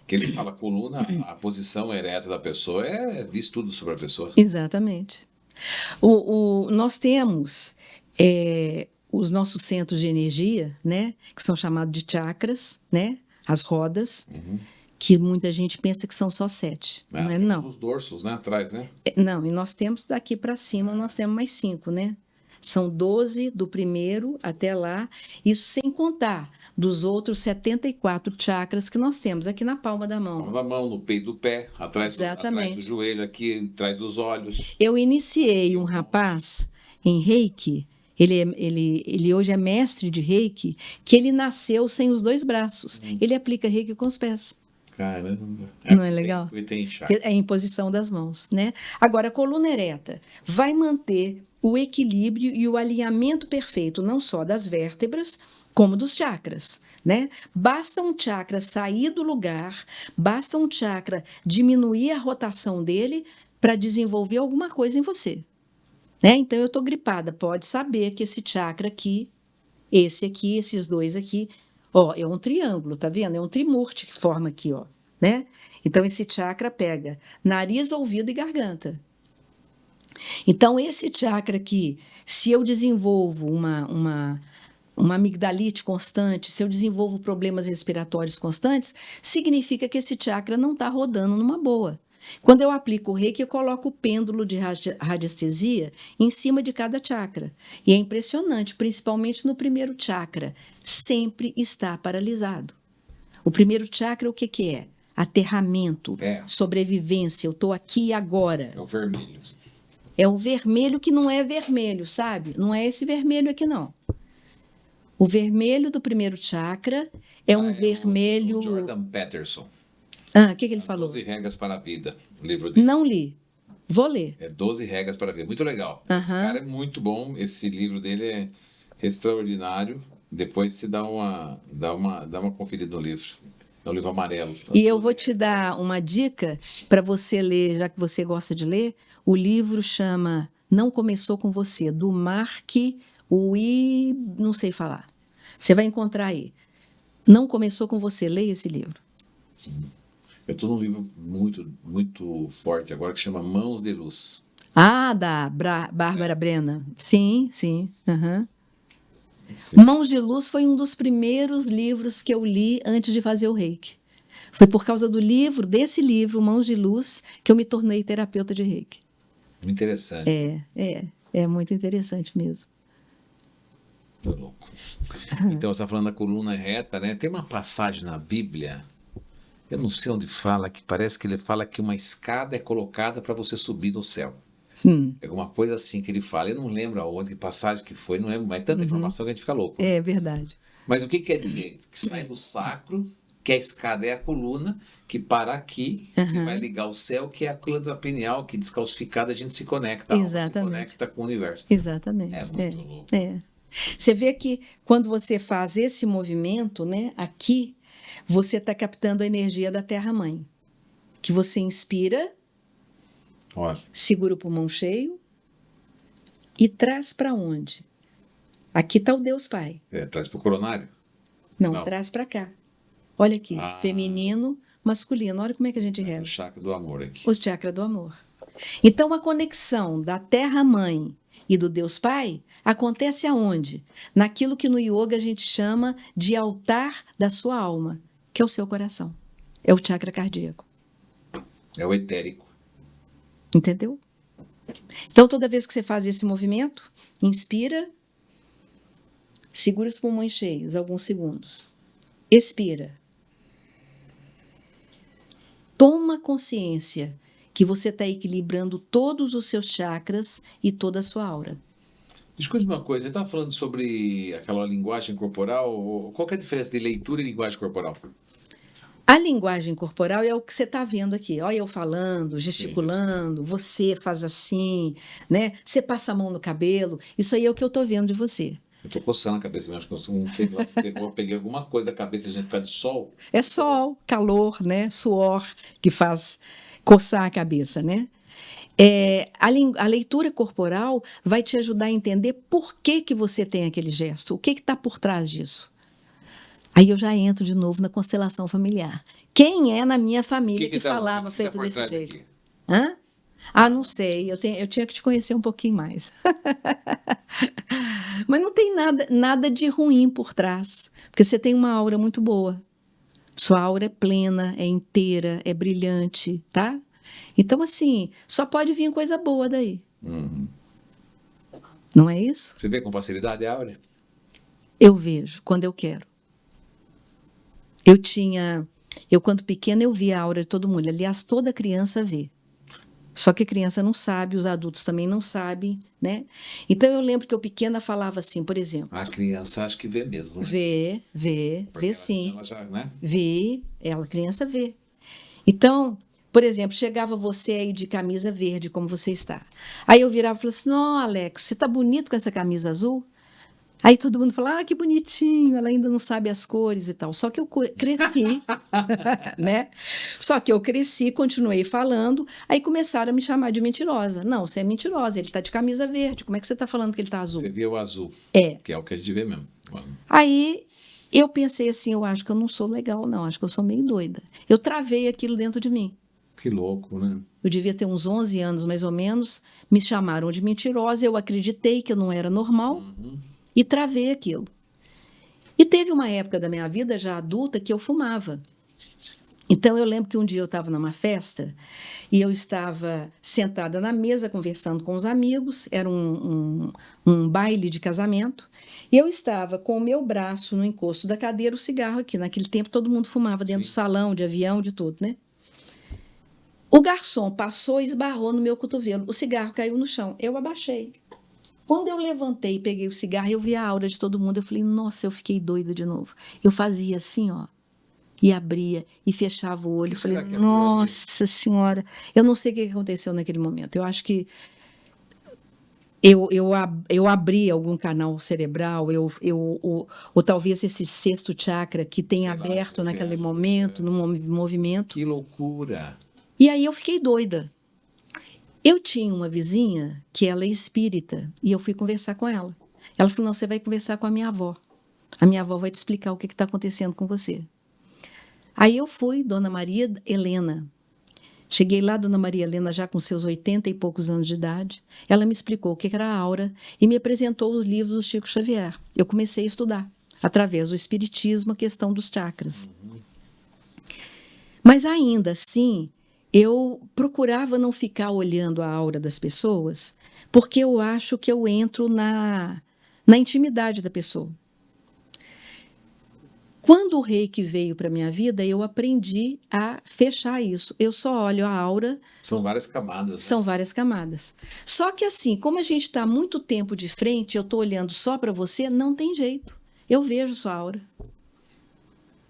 Que ele fala coluna, a posição ereta da pessoa diz tudo sobre a pessoa. Exatamente. Nós temos os nossos centros de energia, né? Que são chamados de chakras, né? As rodas, que muita gente pensa que são só 7. Não é, não. Os dorsos, né? Atrás, né? Não, e nós temos daqui para cima, nós temos mais 5, né? São 12 do primeiro até lá, isso sem contar dos outros 74 chakras que nós temos aqui na palma da mão. Palma da mão, no peito do pé, atrás do joelho, aqui atrás dos olhos. Eu iniciei um rapaz em Reiki, ele hoje é mestre de Reiki, que ele nasceu sem os 2 braços. Ele aplica Reiki com os pés. Caramba. Não é legal? É em posição das mãos, né? Agora, a coluna ereta vai manter o equilíbrio e o alinhamento perfeito, não só das vértebras, como dos chakras, né? Basta um chakra sair do lugar, basta um chakra diminuir a rotação dele para desenvolver alguma coisa em você, né? Então, eu estou gripada, pode saber que esse chakra aqui, esse aqui, esses 2 aqui, ó, é um triângulo, tá vendo? É um trimurti que forma aqui, ó, né? Então, esse chakra pega nariz, ouvido e garganta. Então, esse chakra aqui, se eu desenvolvo uma amigdalite constante, se eu desenvolvo problemas respiratórios constantes, significa que esse chakra não está rodando numa boa. Quando eu aplico o Reiki, eu coloco o pêndulo de radiestesia em cima de cada chakra. E é impressionante, principalmente no primeiro chakra, sempre está paralisado. O primeiro chakra, o que que é? Aterramento, sobrevivência, eu estou aqui e agora. É o vermelho. É o vermelho que não é vermelho, sabe? Não é esse vermelho aqui, não. O vermelho do primeiro chakra é um vermelho... O Jordan Peterson. O que ele falou? 12 regras para a vida, o livro dele. Não li. Vou ler. É 12 regras para a vida. Muito legal. Esse cara é muito bom. Esse livro dele é extraordinário. Depois você dá uma conferida no livro. É um livro amarelo. E eu vou te dar uma dica para você ler, já que você gosta de ler. O livro chama Não Começou com Você, do Mark não sei falar. Você vai encontrar aí. Não Começou com Você. Leia esse livro. Eu estou num livro muito, muito forte agora que chama Mãos de Luz. Da Bárbara Brennan. Sim, sim. Mãos de Luz foi um dos primeiros livros que eu li antes de fazer o Reiki. Foi por causa desse livro, Mãos de Luz, que eu me tornei terapeuta de Reiki. Muito interessante. É muito interessante mesmo. Tô louco. Então, você está falando da coluna reta, né? Tem uma passagem na Bíblia, eu não sei onde fala, que parece que ele fala que uma escada é colocada para você subir no céu. É alguma coisa assim que ele fala. Eu não lembro aonde, que passagem que foi, não lembro, mas é tanta informação que a gente fica louco. É verdade. Mas o que quer dizer? Que sai do sacro, que a escada é a coluna, que para aqui, que vai ligar o céu, que é a coluna pineal, que descalcificada a gente se conecta. Exatamente. Se conecta com o universo. Exatamente. É muito louco. Você vê que quando você faz esse movimento, né, aqui, você está captando a energia da Terra-mãe. Que você inspira, segura o pulmão cheio e traz para onde? Aqui está o Deus Pai. Traz para o coronário? Não, traz para cá. Olha aqui, feminino, masculino. Olha como é que a gente reza. O chakra do amor aqui. O chakra do amor. Então, a conexão da Terra-mãe e do Deus Pai acontece aonde? Naquilo que no yoga a gente chama de altar da sua alma, que é o seu coração. É o chakra cardíaco. É o etérico. Entendeu? Então, toda vez que você faz esse movimento, inspira, segura os pulmões cheios, alguns segundos. Expira. Toma consciência que você está equilibrando todos os seus chakras e toda a sua aura. Escute uma coisa, você estava falando sobre aquela linguagem corporal. Qual que é a diferença de leitura e linguagem corporal? A linguagem corporal é o que você está vendo aqui. Olha eu falando, gesticulando, você faz assim, né? Você passa a mão no cabelo. Isso aí é o que eu estou vendo de você. Eu estou coçando a cabeça, acho que eu não sei lá, eu peguei alguma coisa da cabeça, a gente pega de sol. É sol, calor, né? Suor que faz coçar a cabeça, né? A leitura corporal vai te ajudar a entender por que você tem aquele gesto, o que está por trás disso. Aí eu já entro de novo na constelação familiar. Quem é na minha família que falava feito desse jeito? Hã? Ah, não sei, eu tinha que te conhecer um pouquinho mais. Mas não tem nada de ruim por trás, porque você tem uma aura muito boa. Sua aura é plena, é inteira, é brilhante, tá? Então, assim, só pode vir coisa boa daí, Uhum. não é isso? Você vê com facilidade a Áurea? Eu vejo quando eu quero. Eu quando pequena, eu via a aura de todo mundo. Aliás, toda criança vê. Só que a criança não sabe, os adultos também não sabem, né? Então eu lembro que eu pequena falava assim, por exemplo, A criança acho que vê mesmo, né? vê Porque sim, ela já, né? vê, ela, a criança vê. Então, por exemplo, chegava você aí de camisa verde, como você está. Aí eu virava e falava assim, não, Alex, você tá bonito com essa camisa azul? Aí todo mundo fala, ah, que bonitinho, ela ainda não sabe as cores e tal. Só que eu cresci, né? Só que eu cresci, continuei falando, aí começaram a me chamar de mentirosa. Não, você é mentirosa, ele tá de camisa verde, como é que você tá falando que ele tá azul? Você vê o azul, É. que é o que a gente vê mesmo. Aí eu pensei assim, eu acho que eu não sou legal, não, acho que eu sou meio doida. Eu travei aquilo dentro de mim. Que louco, né? Eu devia ter uns 11 anos, mais ou menos, me chamaram de mentirosa, eu acreditei que eu não era normal Uhum. e travei aquilo. E teve uma época da minha vida, já adulta, que eu fumava. Então eu lembro que um dia eu estava numa festa e eu estava sentada na mesa conversando com os amigos, era um baile de casamento, e eu estava com o meu braço no encosto da cadeira, o cigarro aqui. Naquele tempo todo mundo fumava dentro do Sim. salão, de avião, de tudo, né? O garçom passou e esbarrou no meu cotovelo. O cigarro caiu no chão. Eu abaixei. Quando eu levantei e peguei o cigarro, eu vi a aura de todo mundo. Eu falei, nossa, eu fiquei doida de novo. Eu fazia assim, ó, e abria e fechava o olho. O Eu que falei, será que abriu ali? nossa senhora. Eu não sei o que aconteceu naquele momento. Eu acho que eu abri algum canal cerebral, ou talvez esse sexto chakra que tem Sei lá, aberto sei que naquele é. momento, no movimento. Que loucura. E aí eu fiquei doida. Eu tinha uma vizinha que ela é espírita e eu fui conversar com ela. Ela falou: não, você vai conversar com a minha avó. A minha avó vai te explicar o que está acontecendo com você. Aí eu fui, Dona Maria Helena. Cheguei lá, Dona Maria Helena, já com seus 80 e poucos anos de idade. Ela me explicou o que era a aura e me apresentou os livros do Chico Xavier. Eu comecei a estudar, através do espiritismo, a questão dos chakras. Mas ainda assim, eu procurava não ficar olhando a aura das pessoas, porque eu acho que eu entro na intimidade da pessoa. Quando o reiki veio para minha vida, eu aprendi a fechar isso. Eu só olho a aura. São várias camadas, né? São várias camadas. Só que assim, como a gente está muito tempo de frente, eu estou olhando só para você, não tem jeito. Eu vejo sua aura.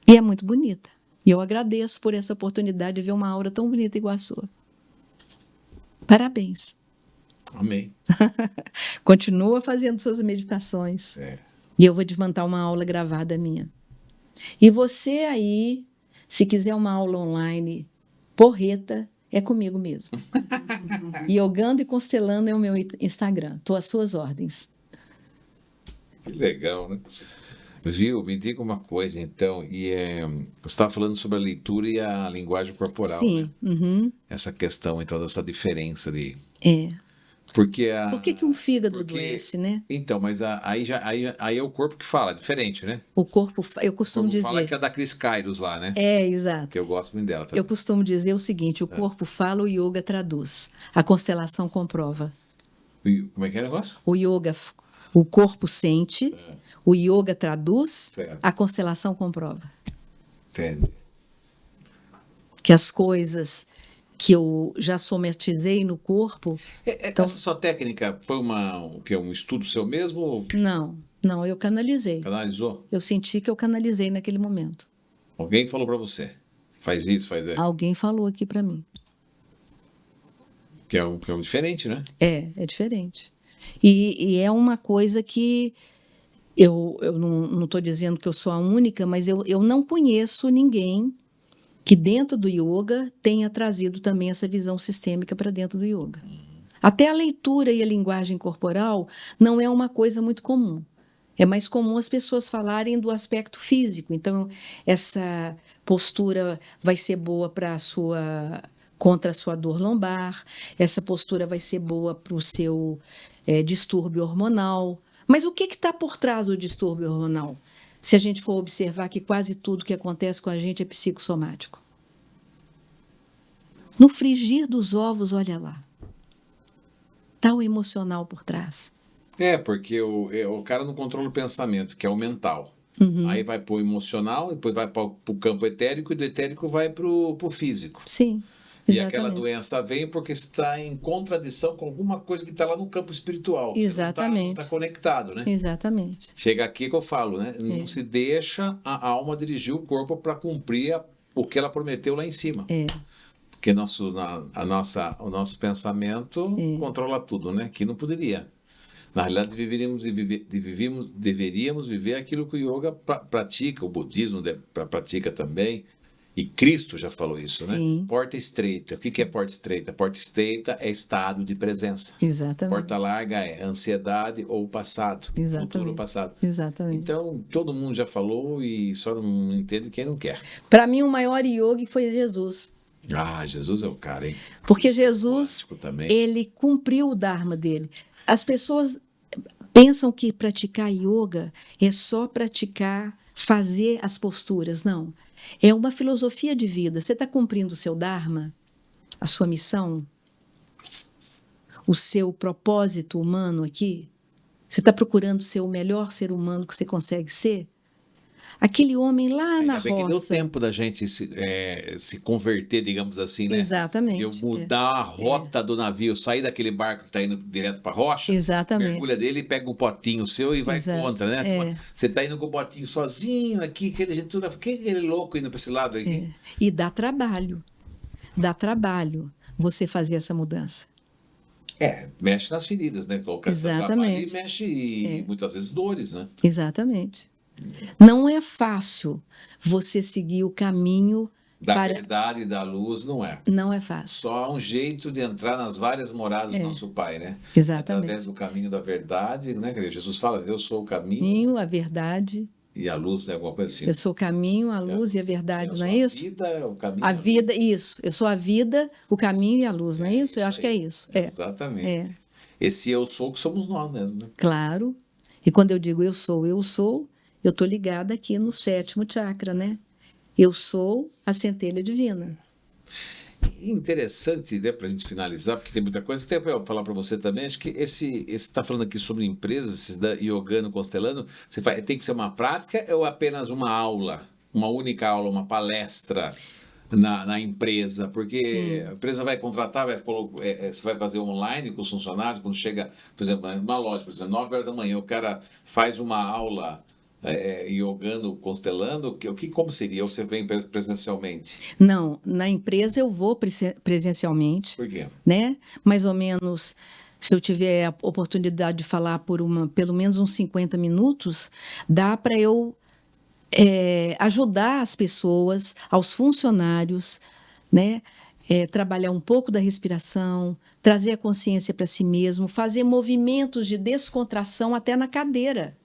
E é muito bonita. E eu agradeço por essa oportunidade de ver uma aura tão bonita igual a sua. Parabéns. Amém. Continua fazendo suas meditações. É. E eu vou te mandar uma aula gravada minha. E você aí, se quiser uma aula online, porreta, é comigo mesmo. Yogando e Constelando é o meu Instagram. Estou às suas ordens. Que legal, né? Viu? Me diga uma coisa, então. Você estava falando sobre a leitura e a linguagem corporal, né? Sim. Uhum. Essa questão, então, dessa diferença de... É. Porque Por que um fígado adoece, né? Então, mas aí é o corpo que fala, é diferente, né? O corpo, eu O costumo corpo fala que dizer. é da Cris Kairos lá, né? É, exato. Que eu gosto muito dela Eu também. costumo dizer o seguinte: o corpo fala, o yoga traduz. A constelação comprova. Como é que é o negócio? O yoga, o corpo sente, o yoga traduz, Certo. a constelação comprova. Entende? Que as coisas que eu já somatizei no corpo. Então, Essa sua técnica foi um estudo seu mesmo ou não, eu canalizei. analisou? Eu senti que eu canalizei naquele momento. Alguém falou para você? Faz isso, faz isso. Alguém falou aqui para mim. Que é um diferente, né? É diferente. E é uma coisa que eu não estou dizendo que eu sou a única, mas eu não conheço ninguém que dentro do yoga tenha trazido também essa visão sistêmica para dentro do yoga. Até a leitura e a linguagem corporal não é uma coisa muito comum. É mais comum as pessoas falarem do aspecto físico. Então, essa postura vai ser boa para a sua contra a sua dor lombar. Essa postura vai ser boa para o seu distúrbio hormonal. Mas o que está por trás do distúrbio hormonal? Se a gente for observar que quase tudo que acontece com a gente é psicossomático. No frigir dos ovos, olha lá. Está o emocional por trás. Porque o cara não controla o pensamento, que é o mental. Uhum. Aí vai para o emocional, depois vai para o campo etérico, e do etérico vai para o físico. Sim, E exatamente. aquela doença vem porque está em contradição com alguma coisa que está lá no campo espiritual. Exatamente. Não está conectado, né? Exatamente. Chega aqui que eu falo, né? Não se deixa a alma dirigir o corpo para cumprir o que ela prometeu lá em cima. Porque o nosso pensamento controla tudo, né? Que não poderia. Na realidade, deveríamos viver aquilo que o yoga pratica, o budismo pratica também. E Cristo já falou isso, Sim. né? Porta estreita. O que é porta estreita? Porta estreita é estado de presença. Exatamente. Porta larga é ansiedade ou passado. Exatamente. Futuro ou passado. Exatamente. Então, todo mundo já falou e só não entende quem não quer. Para mim, o maior yogi foi Jesus. Jesus é o cara, hein? Porque Jesus, ele cumpriu o dharma dele. As pessoas pensam que praticar yoga é só praticar, fazer as posturas. Não. É uma filosofia de vida. Você está cumprindo o seu dharma, a sua missão, o seu propósito humano aqui? Você está procurando ser o melhor ser humano que você consegue ser? Aquele homem lá na roça. Que deu tempo da gente se converter, digamos assim, né? Exatamente. De eu mudar a rota do navio, sair daquele barco que está indo direto para a rocha. Exatamente. Mergulha dele e pega o potinho seu e vai contra, né? Você está indo com o botinho sozinho aqui, aquele louco indo para esse lado aqui. E dá trabalho. Dá trabalho você fazer essa mudança. Mexe nas feridas, né? Exatamente. E mexe muitas vezes dores, né? Exatamente. Não é fácil você seguir o caminho da verdade e da luz, não é. Não é fácil. Só há um jeito de entrar nas várias moradas do nosso Pai, né? Exatamente. Através do caminho da verdade, né? Jesus fala, eu sou o caminho, a verdade e a luz, né? Alguma coisa assim. Eu sou o caminho, a luz e a verdade, não é isso? A vida é o caminho. A vida, isso. Eu sou a vida, o caminho e a luz, não é isso? Eu acho que é isso. Exatamente. Esse eu sou que somos nós mesmos, né? Claro. E quando eu digo eu sou, eu estou ligada aqui no 7º chakra, né? Eu sou a centelha divina. Interessante, né, para a gente finalizar, porque tem muita coisa. Até para eu falar para você também, acho que esse está falando aqui sobre empresas, esse da Yogano Constelano, tem que ser uma prática ou apenas uma aula, uma única aula, uma palestra na empresa? Porque a empresa vai contratar, você vai fazer online com os funcionários, quando chega, por exemplo, numa loja, por exemplo, 9 horas da manhã, o cara faz uma aula yogando, constelando, como seria? Ou você vem presencialmente? Não, na empresa eu vou presencialmente. Por quê? Né? Mais ou menos, se eu tiver a oportunidade de falar por pelo menos uns 50 minutos, dá para eu ajudar as pessoas, aos funcionários, né? Trabalhar um pouco da respiração, trazer a consciência para si mesmo, fazer movimentos de descontração até na cadeira.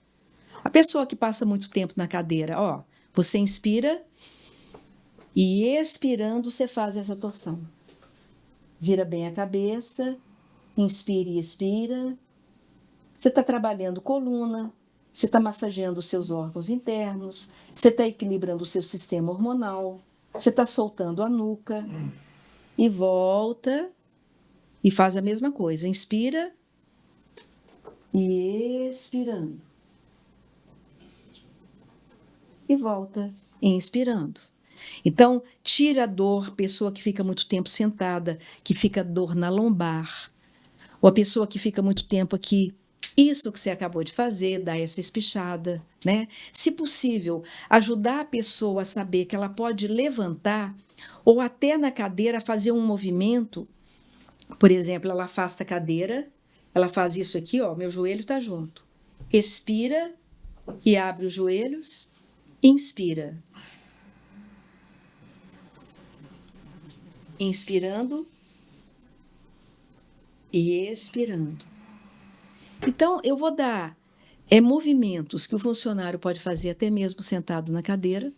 A pessoa que passa muito tempo na cadeira, você inspira e expirando você faz essa torção. Vira bem a cabeça, inspira e expira. Você está trabalhando coluna, você está massageando os seus órgãos internos, você está equilibrando o seu sistema hormonal, você está soltando a nuca e volta e faz a mesma coisa. Inspira e expirando. E volta, inspirando. Então, tira a dor, pessoa que fica muito tempo sentada, que fica dor na lombar, ou a pessoa que fica muito tempo aqui, isso que você acabou de fazer, dá essa espichada, né? Se possível, ajudar a pessoa a saber que ela pode levantar, ou até na cadeira fazer um movimento. Por exemplo, ela afasta a cadeira, ela faz isso aqui, meu joelho está junto. Expira e abre os joelhos. Inspira. Inspirando e expirando. Então, eu vou dar movimentos que o funcionário pode fazer até mesmo sentado na cadeira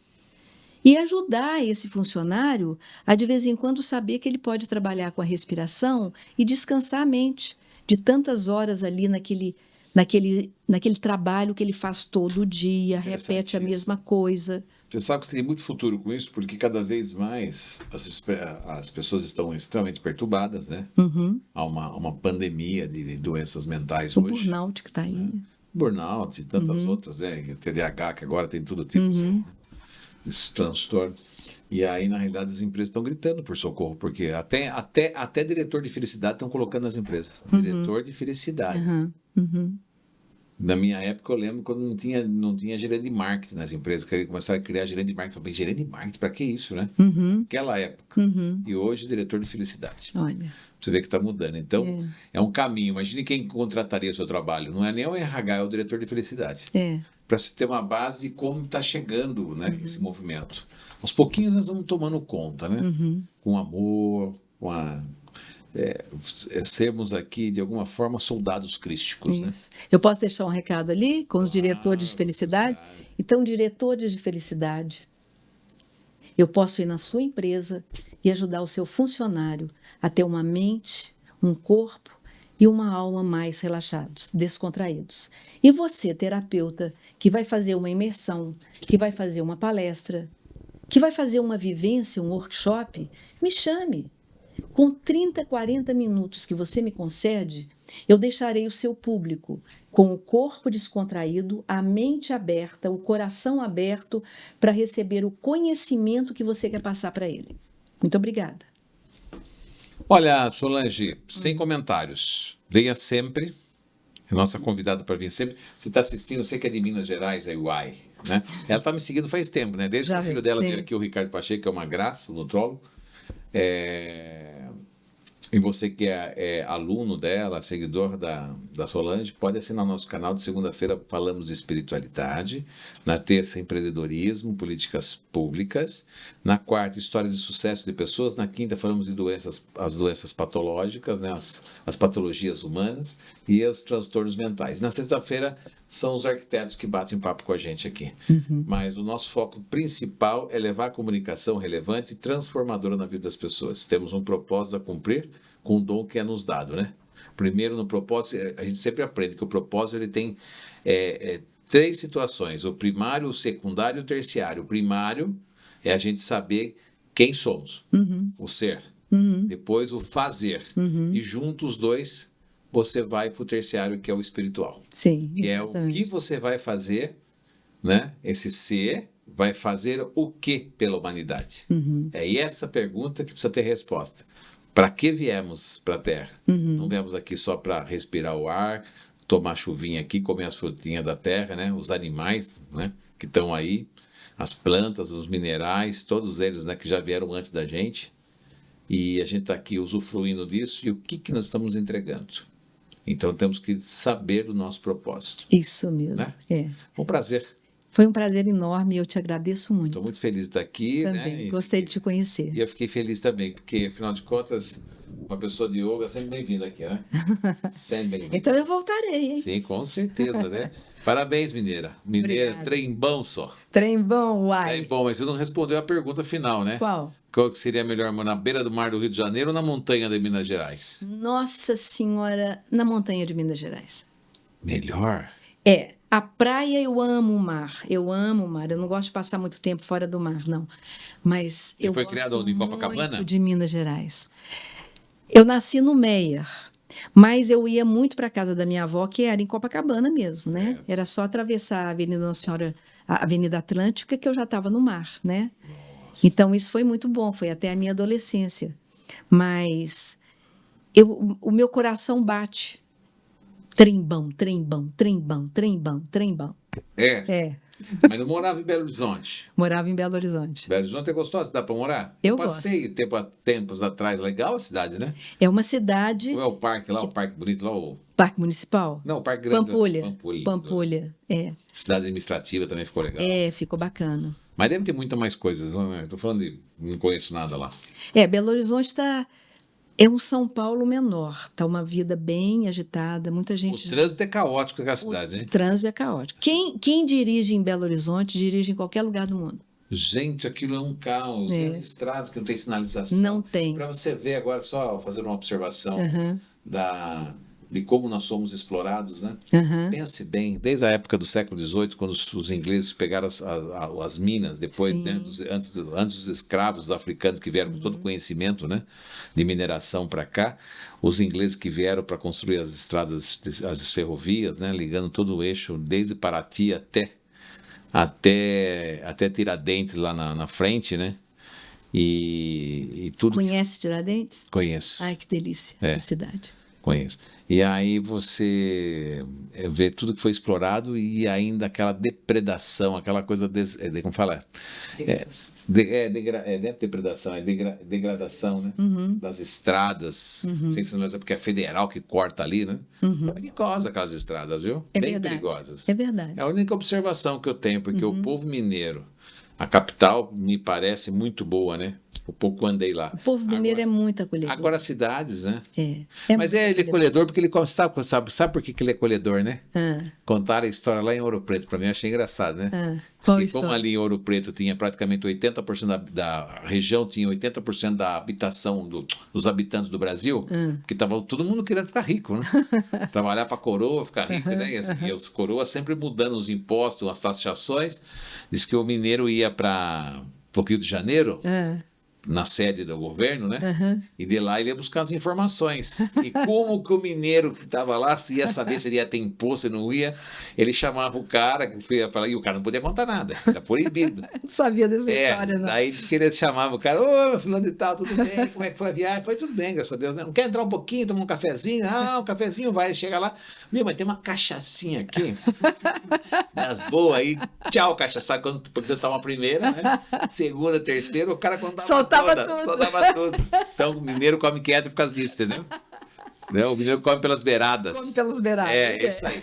E ajudar esse funcionário a, de vez em quando, saber que ele pode trabalhar com a respiração e descansar a mente de tantas horas ali naquele trabalho que ele faz todo dia, repete a mesma coisa. Você sabe que você tem muito futuro com isso, porque cada vez mais as pessoas estão extremamente perturbadas, né? Uhum. Há uma pandemia de doenças mentais O hoje. burnout que está aí. Burnout e tantas outras, né? TDAH, que agora tem todo tipo de transtorno. E aí, na realidade, as empresas estão gritando por socorro, porque até diretor de felicidade estão colocando nas empresas. Diretor de felicidade. Na minha época, eu lembro quando não tinha gerente de marketing nas empresas, que começaram a criar gerente de marketing. Eu falei, gerente de marketing, para que isso, né? Naquela época. E hoje, diretor de felicidade. Olha. Você vê que está mudando. Então, é um caminho. Imagine quem contrataria o seu trabalho. Não é nem o RH, é o diretor de felicidade. Para se ter uma base de como está chegando, né, esse movimento. Aos pouquinhos nós vamos tomando conta, né? Com amor, com sermos aqui, de alguma forma, soldados crísticos, né? Eu posso deixar um recado ali com os diretores de felicidade? Então, diretores de felicidade, eu posso ir na sua empresa e ajudar o seu funcionário a ter uma mente, um corpo e uma alma mais relaxados, descontraídos. E você, terapeuta, que vai fazer uma imersão, que vai fazer uma palestra, que vai fazer uma vivência, um workshop, me chame. Com 30, 40 minutos que você me concede, eu deixarei o seu público com o corpo descontraído, a mente aberta, o coração aberto para receber o conhecimento que você quer passar para ele. Muito obrigada. Olha, Solange, sem comentários. Venha sempre. É nossa convidada para vir sempre. Você está assistindo, eu sei que é de Minas Gerais, a UAI, né? Ela está me seguindo faz tempo, né? Desde que o filho dela veio aqui, o Ricardo Pacheco, que é uma graça, nutrólogo. E você que é aluno dela, seguidor da Solange, pode assinar nosso canal. De segunda-feira falamos de espiritualidade, na terça empreendedorismo, políticas públicas, na quarta histórias de sucesso de pessoas, na quinta falamos de as doenças patológicas, né, as patologias humanas e os transtornos mentais. Na sexta-feira são os arquitetos que batem papo com a gente aqui. Mas o nosso foco principal é levar a comunicação relevante e transformadora na vida das pessoas. Temos um propósito a cumprir com o dom que é nos dado, né? Primeiro, no propósito, a gente sempre aprende que o propósito ele tem três situações: o primário, o secundário e o terciário. O primário é a gente saber quem somos, o ser. Depois, o fazer. E juntos os dois, você vai para o terciário, que é o espiritual. Sim, que é o que você vai fazer, né? Esse ser vai fazer o que pela humanidade? É essa pergunta que precisa ter resposta. Para que viemos para a Terra? Não viemos aqui só para respirar o ar, tomar chuvinha aqui, comer as frutinhas da terra, né? Os animais, né, que estão aí, as plantas, os minerais, todos eles, né, que já vieram antes da gente. E a gente está aqui usufruindo disso. E o que nós estamos entregando? Então, temos que saber do nosso propósito. Isso mesmo. Né? Um prazer. Foi um prazer enorme e eu te agradeço muito. Estou muito feliz de estar aqui. Também, né? Gostei de te conhecer. E eu fiquei feliz também, porque, afinal de contas, uma pessoa de yoga é sempre bem-vinda aqui, né? Sempre bem-vinda. Então eu voltarei, hein? Sim, com certeza, né? Parabéns, mineira. Mineira, Obrigada. trem bom só. Trem bom, uai. Trem bom, mas você não respondeu a pergunta final, né? Qual? Qual que seria melhor, na beira do mar do Rio de Janeiro ou na montanha de Minas Gerais? Nossa Senhora, na montanha de Minas Gerais. Melhor? A praia eu amo o mar. Eu amo o mar. Eu não gosto de passar muito tempo fora do mar, não. Mas Você eu foi gosto criado onde, em Copacabana? muito de Minas Gerais. Eu nasci no Meier, mas eu ia muito para a casa da minha avó, que era em Copacabana mesmo, né? Certo. Era só atravessar a Avenida Nossa Senhora, a Avenida Atlântica, que eu já estava no mar, né? Nossa. Então isso foi muito bom, foi até a minha adolescência. Mas o meu coração bate. Trembão, trembão, trembão, trembão, trembão. Mas não morava em Belo Horizonte. Morava em Belo Horizonte. Belo Horizonte é gostosa, dá para morar? Eu passei tempos atrás, legal a cidade, né? É uma cidade... Ou é o parque lá, o parque bonito lá? Parque Municipal? Não, o parque grande. Pampulha. Pampulha, Cidade administrativa também ficou legal. Ficou bacana. Mas deve ter muita mais coisas, não é? Estou falando de... não conheço nada lá. Belo Horizonte é um São Paulo menor, tá uma vida bem agitada, muita gente... O trânsito é caótico naquela cidade, hein? O trânsito é caótico. Quem dirige em Belo Horizonte, dirige em qualquer lugar do mundo. Gente, aquilo é um caos. E as estradas que não tem sinalização. Não tem. Para você ver agora, só fazer uma observação Aham, de como nós somos explorados, né? aham. Pense bem, desde a época do século XVIII, quando os ingleses pegaram as minas, depois, Sim. né, antes dos escravos dos africanos que vieram com todo o conhecimento, né, de mineração para cá, os ingleses que vieram para construir as estradas, as ferrovias, né, ligando todo o eixo, desde Paraty até Tiradentes lá na frente, né? E tudo. Conhece Tiradentes? Conheço. Ai, que delícia, É. a cidade. Conheço. E aí você vê tudo que foi explorado e ainda aquela depredação, aquela coisa, como fala? Não é depredação, degradação, né? Das estradas. Não sei se não é porque é federal que corta ali, né? É perigosa aquelas estradas, viu? É Bem verdade. perigosas. É verdade. É a única observação que eu tenho, porque o povo mineiro, a capital, me parece muito boa, né? O pouco andei lá. O povo mineiro Agora, é muito acolhedor. agora as cidades, né? muito Mas ele é acolhedor. colhedor porque ele sabe por que ele é colhedor, né? Ah, Contaram a história lá em Ouro Preto, para mim eu achei engraçado, né? ah. Diz Qual que história? como ali em Ouro Preto tinha praticamente 80% da região, tinha 80% da habitação dos habitantes do Brasil, que tava todo mundo querendo ficar rico, né? Trabalhar para a coroa, ficar rico, né? E os coroas sempre mudando os impostos, as taxações. Diz que o mineiro ia para o Rio de Janeiro, Ah, na sede do governo, né? aham. E de lá ele ia buscar as informações. E como que o mineiro que estava lá, se ia saber se ele ia ter imposto, se não ia, ele chamava o cara, que ia falar, e o cara não podia contar nada, era proibido. Não sabia dessa história, não. Daí disse que ele chamava o cara, ô, fulano de tal, tudo bem? Como é que foi a viagem? Foi tudo bem, graças a Deus. Não quer entrar um pouquinho, tomar um cafezinho? Ah, um cafezinho, vai, chega lá. Meu, mas tem uma cachaçinha aqui, das boas aí, tchau, cachaça, quando podia tomar a primeira, né? Segunda, terceira, o cara contava Soltava toda, tudo. soltava tudo. Então o mineiro come quieto por causa disso, entendeu? Né? O mineiro come pelas beiradas. Come pelas beiradas. É, isso aí.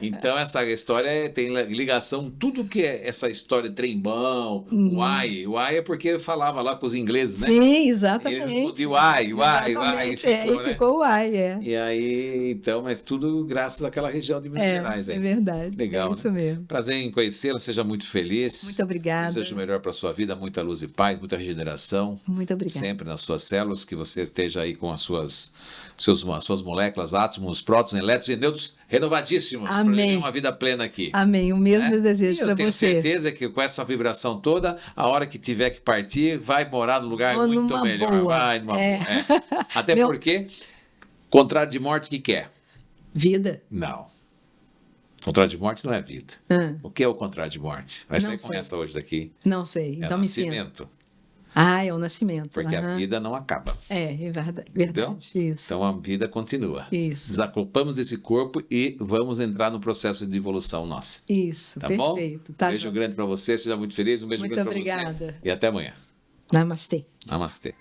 Então, essa história tem ligação, tudo que é essa história de trembão, uai. Uai é porque falava lá com os ingleses, né? Sim, E ele exatamente. respondia uai, uai, uai. Exatamente. E né? ficou uai, é. E aí, então, mas tudo graças àquela região de Minas Gerais. É Aí. verdade. Legal, É isso né? mesmo. Prazer em conhecê-la, seja muito feliz. Muito obrigada. Desejo o melhor para a sua vida, muita luz e paz, muita regeneração. Muito obrigada. Sempre nas suas células, que você esteja aí com as suas moléculas, átomos, prótons, elétrons e nêutrons renovadíssimos. Para Amém. viver uma vida plena aqui. Amém. O mesmo Né? desejo E eu para tenho você. certeza que com essa vibração toda, a hora que tiver que partir, vai morar num lugar Ou muito numa melhor. boa. Vai numa É. boa. É. Até Meu- porque, contrário de morte, o que é? Vida. Não. Contrário de morte não é vida. Ah, O que é o contrário de morte? Vai Não sair com sei. essa hoje daqui. não sei. É Então me ensina. nascimento. Ah, é o nascimento. Porque a aham. vida não acaba. É verdade. Entendeu? Verdade. Isso. Então a vida continua. Isso. Desacoplamos desse corpo e vamos entrar no processo de evolução nossa. Isso. Tá Perfeito. bom? Tá Um beijo bom. grande para você, seja muito feliz. Um beijo Muito grande para você. obrigada. E até amanhã. Namastê. Namastê.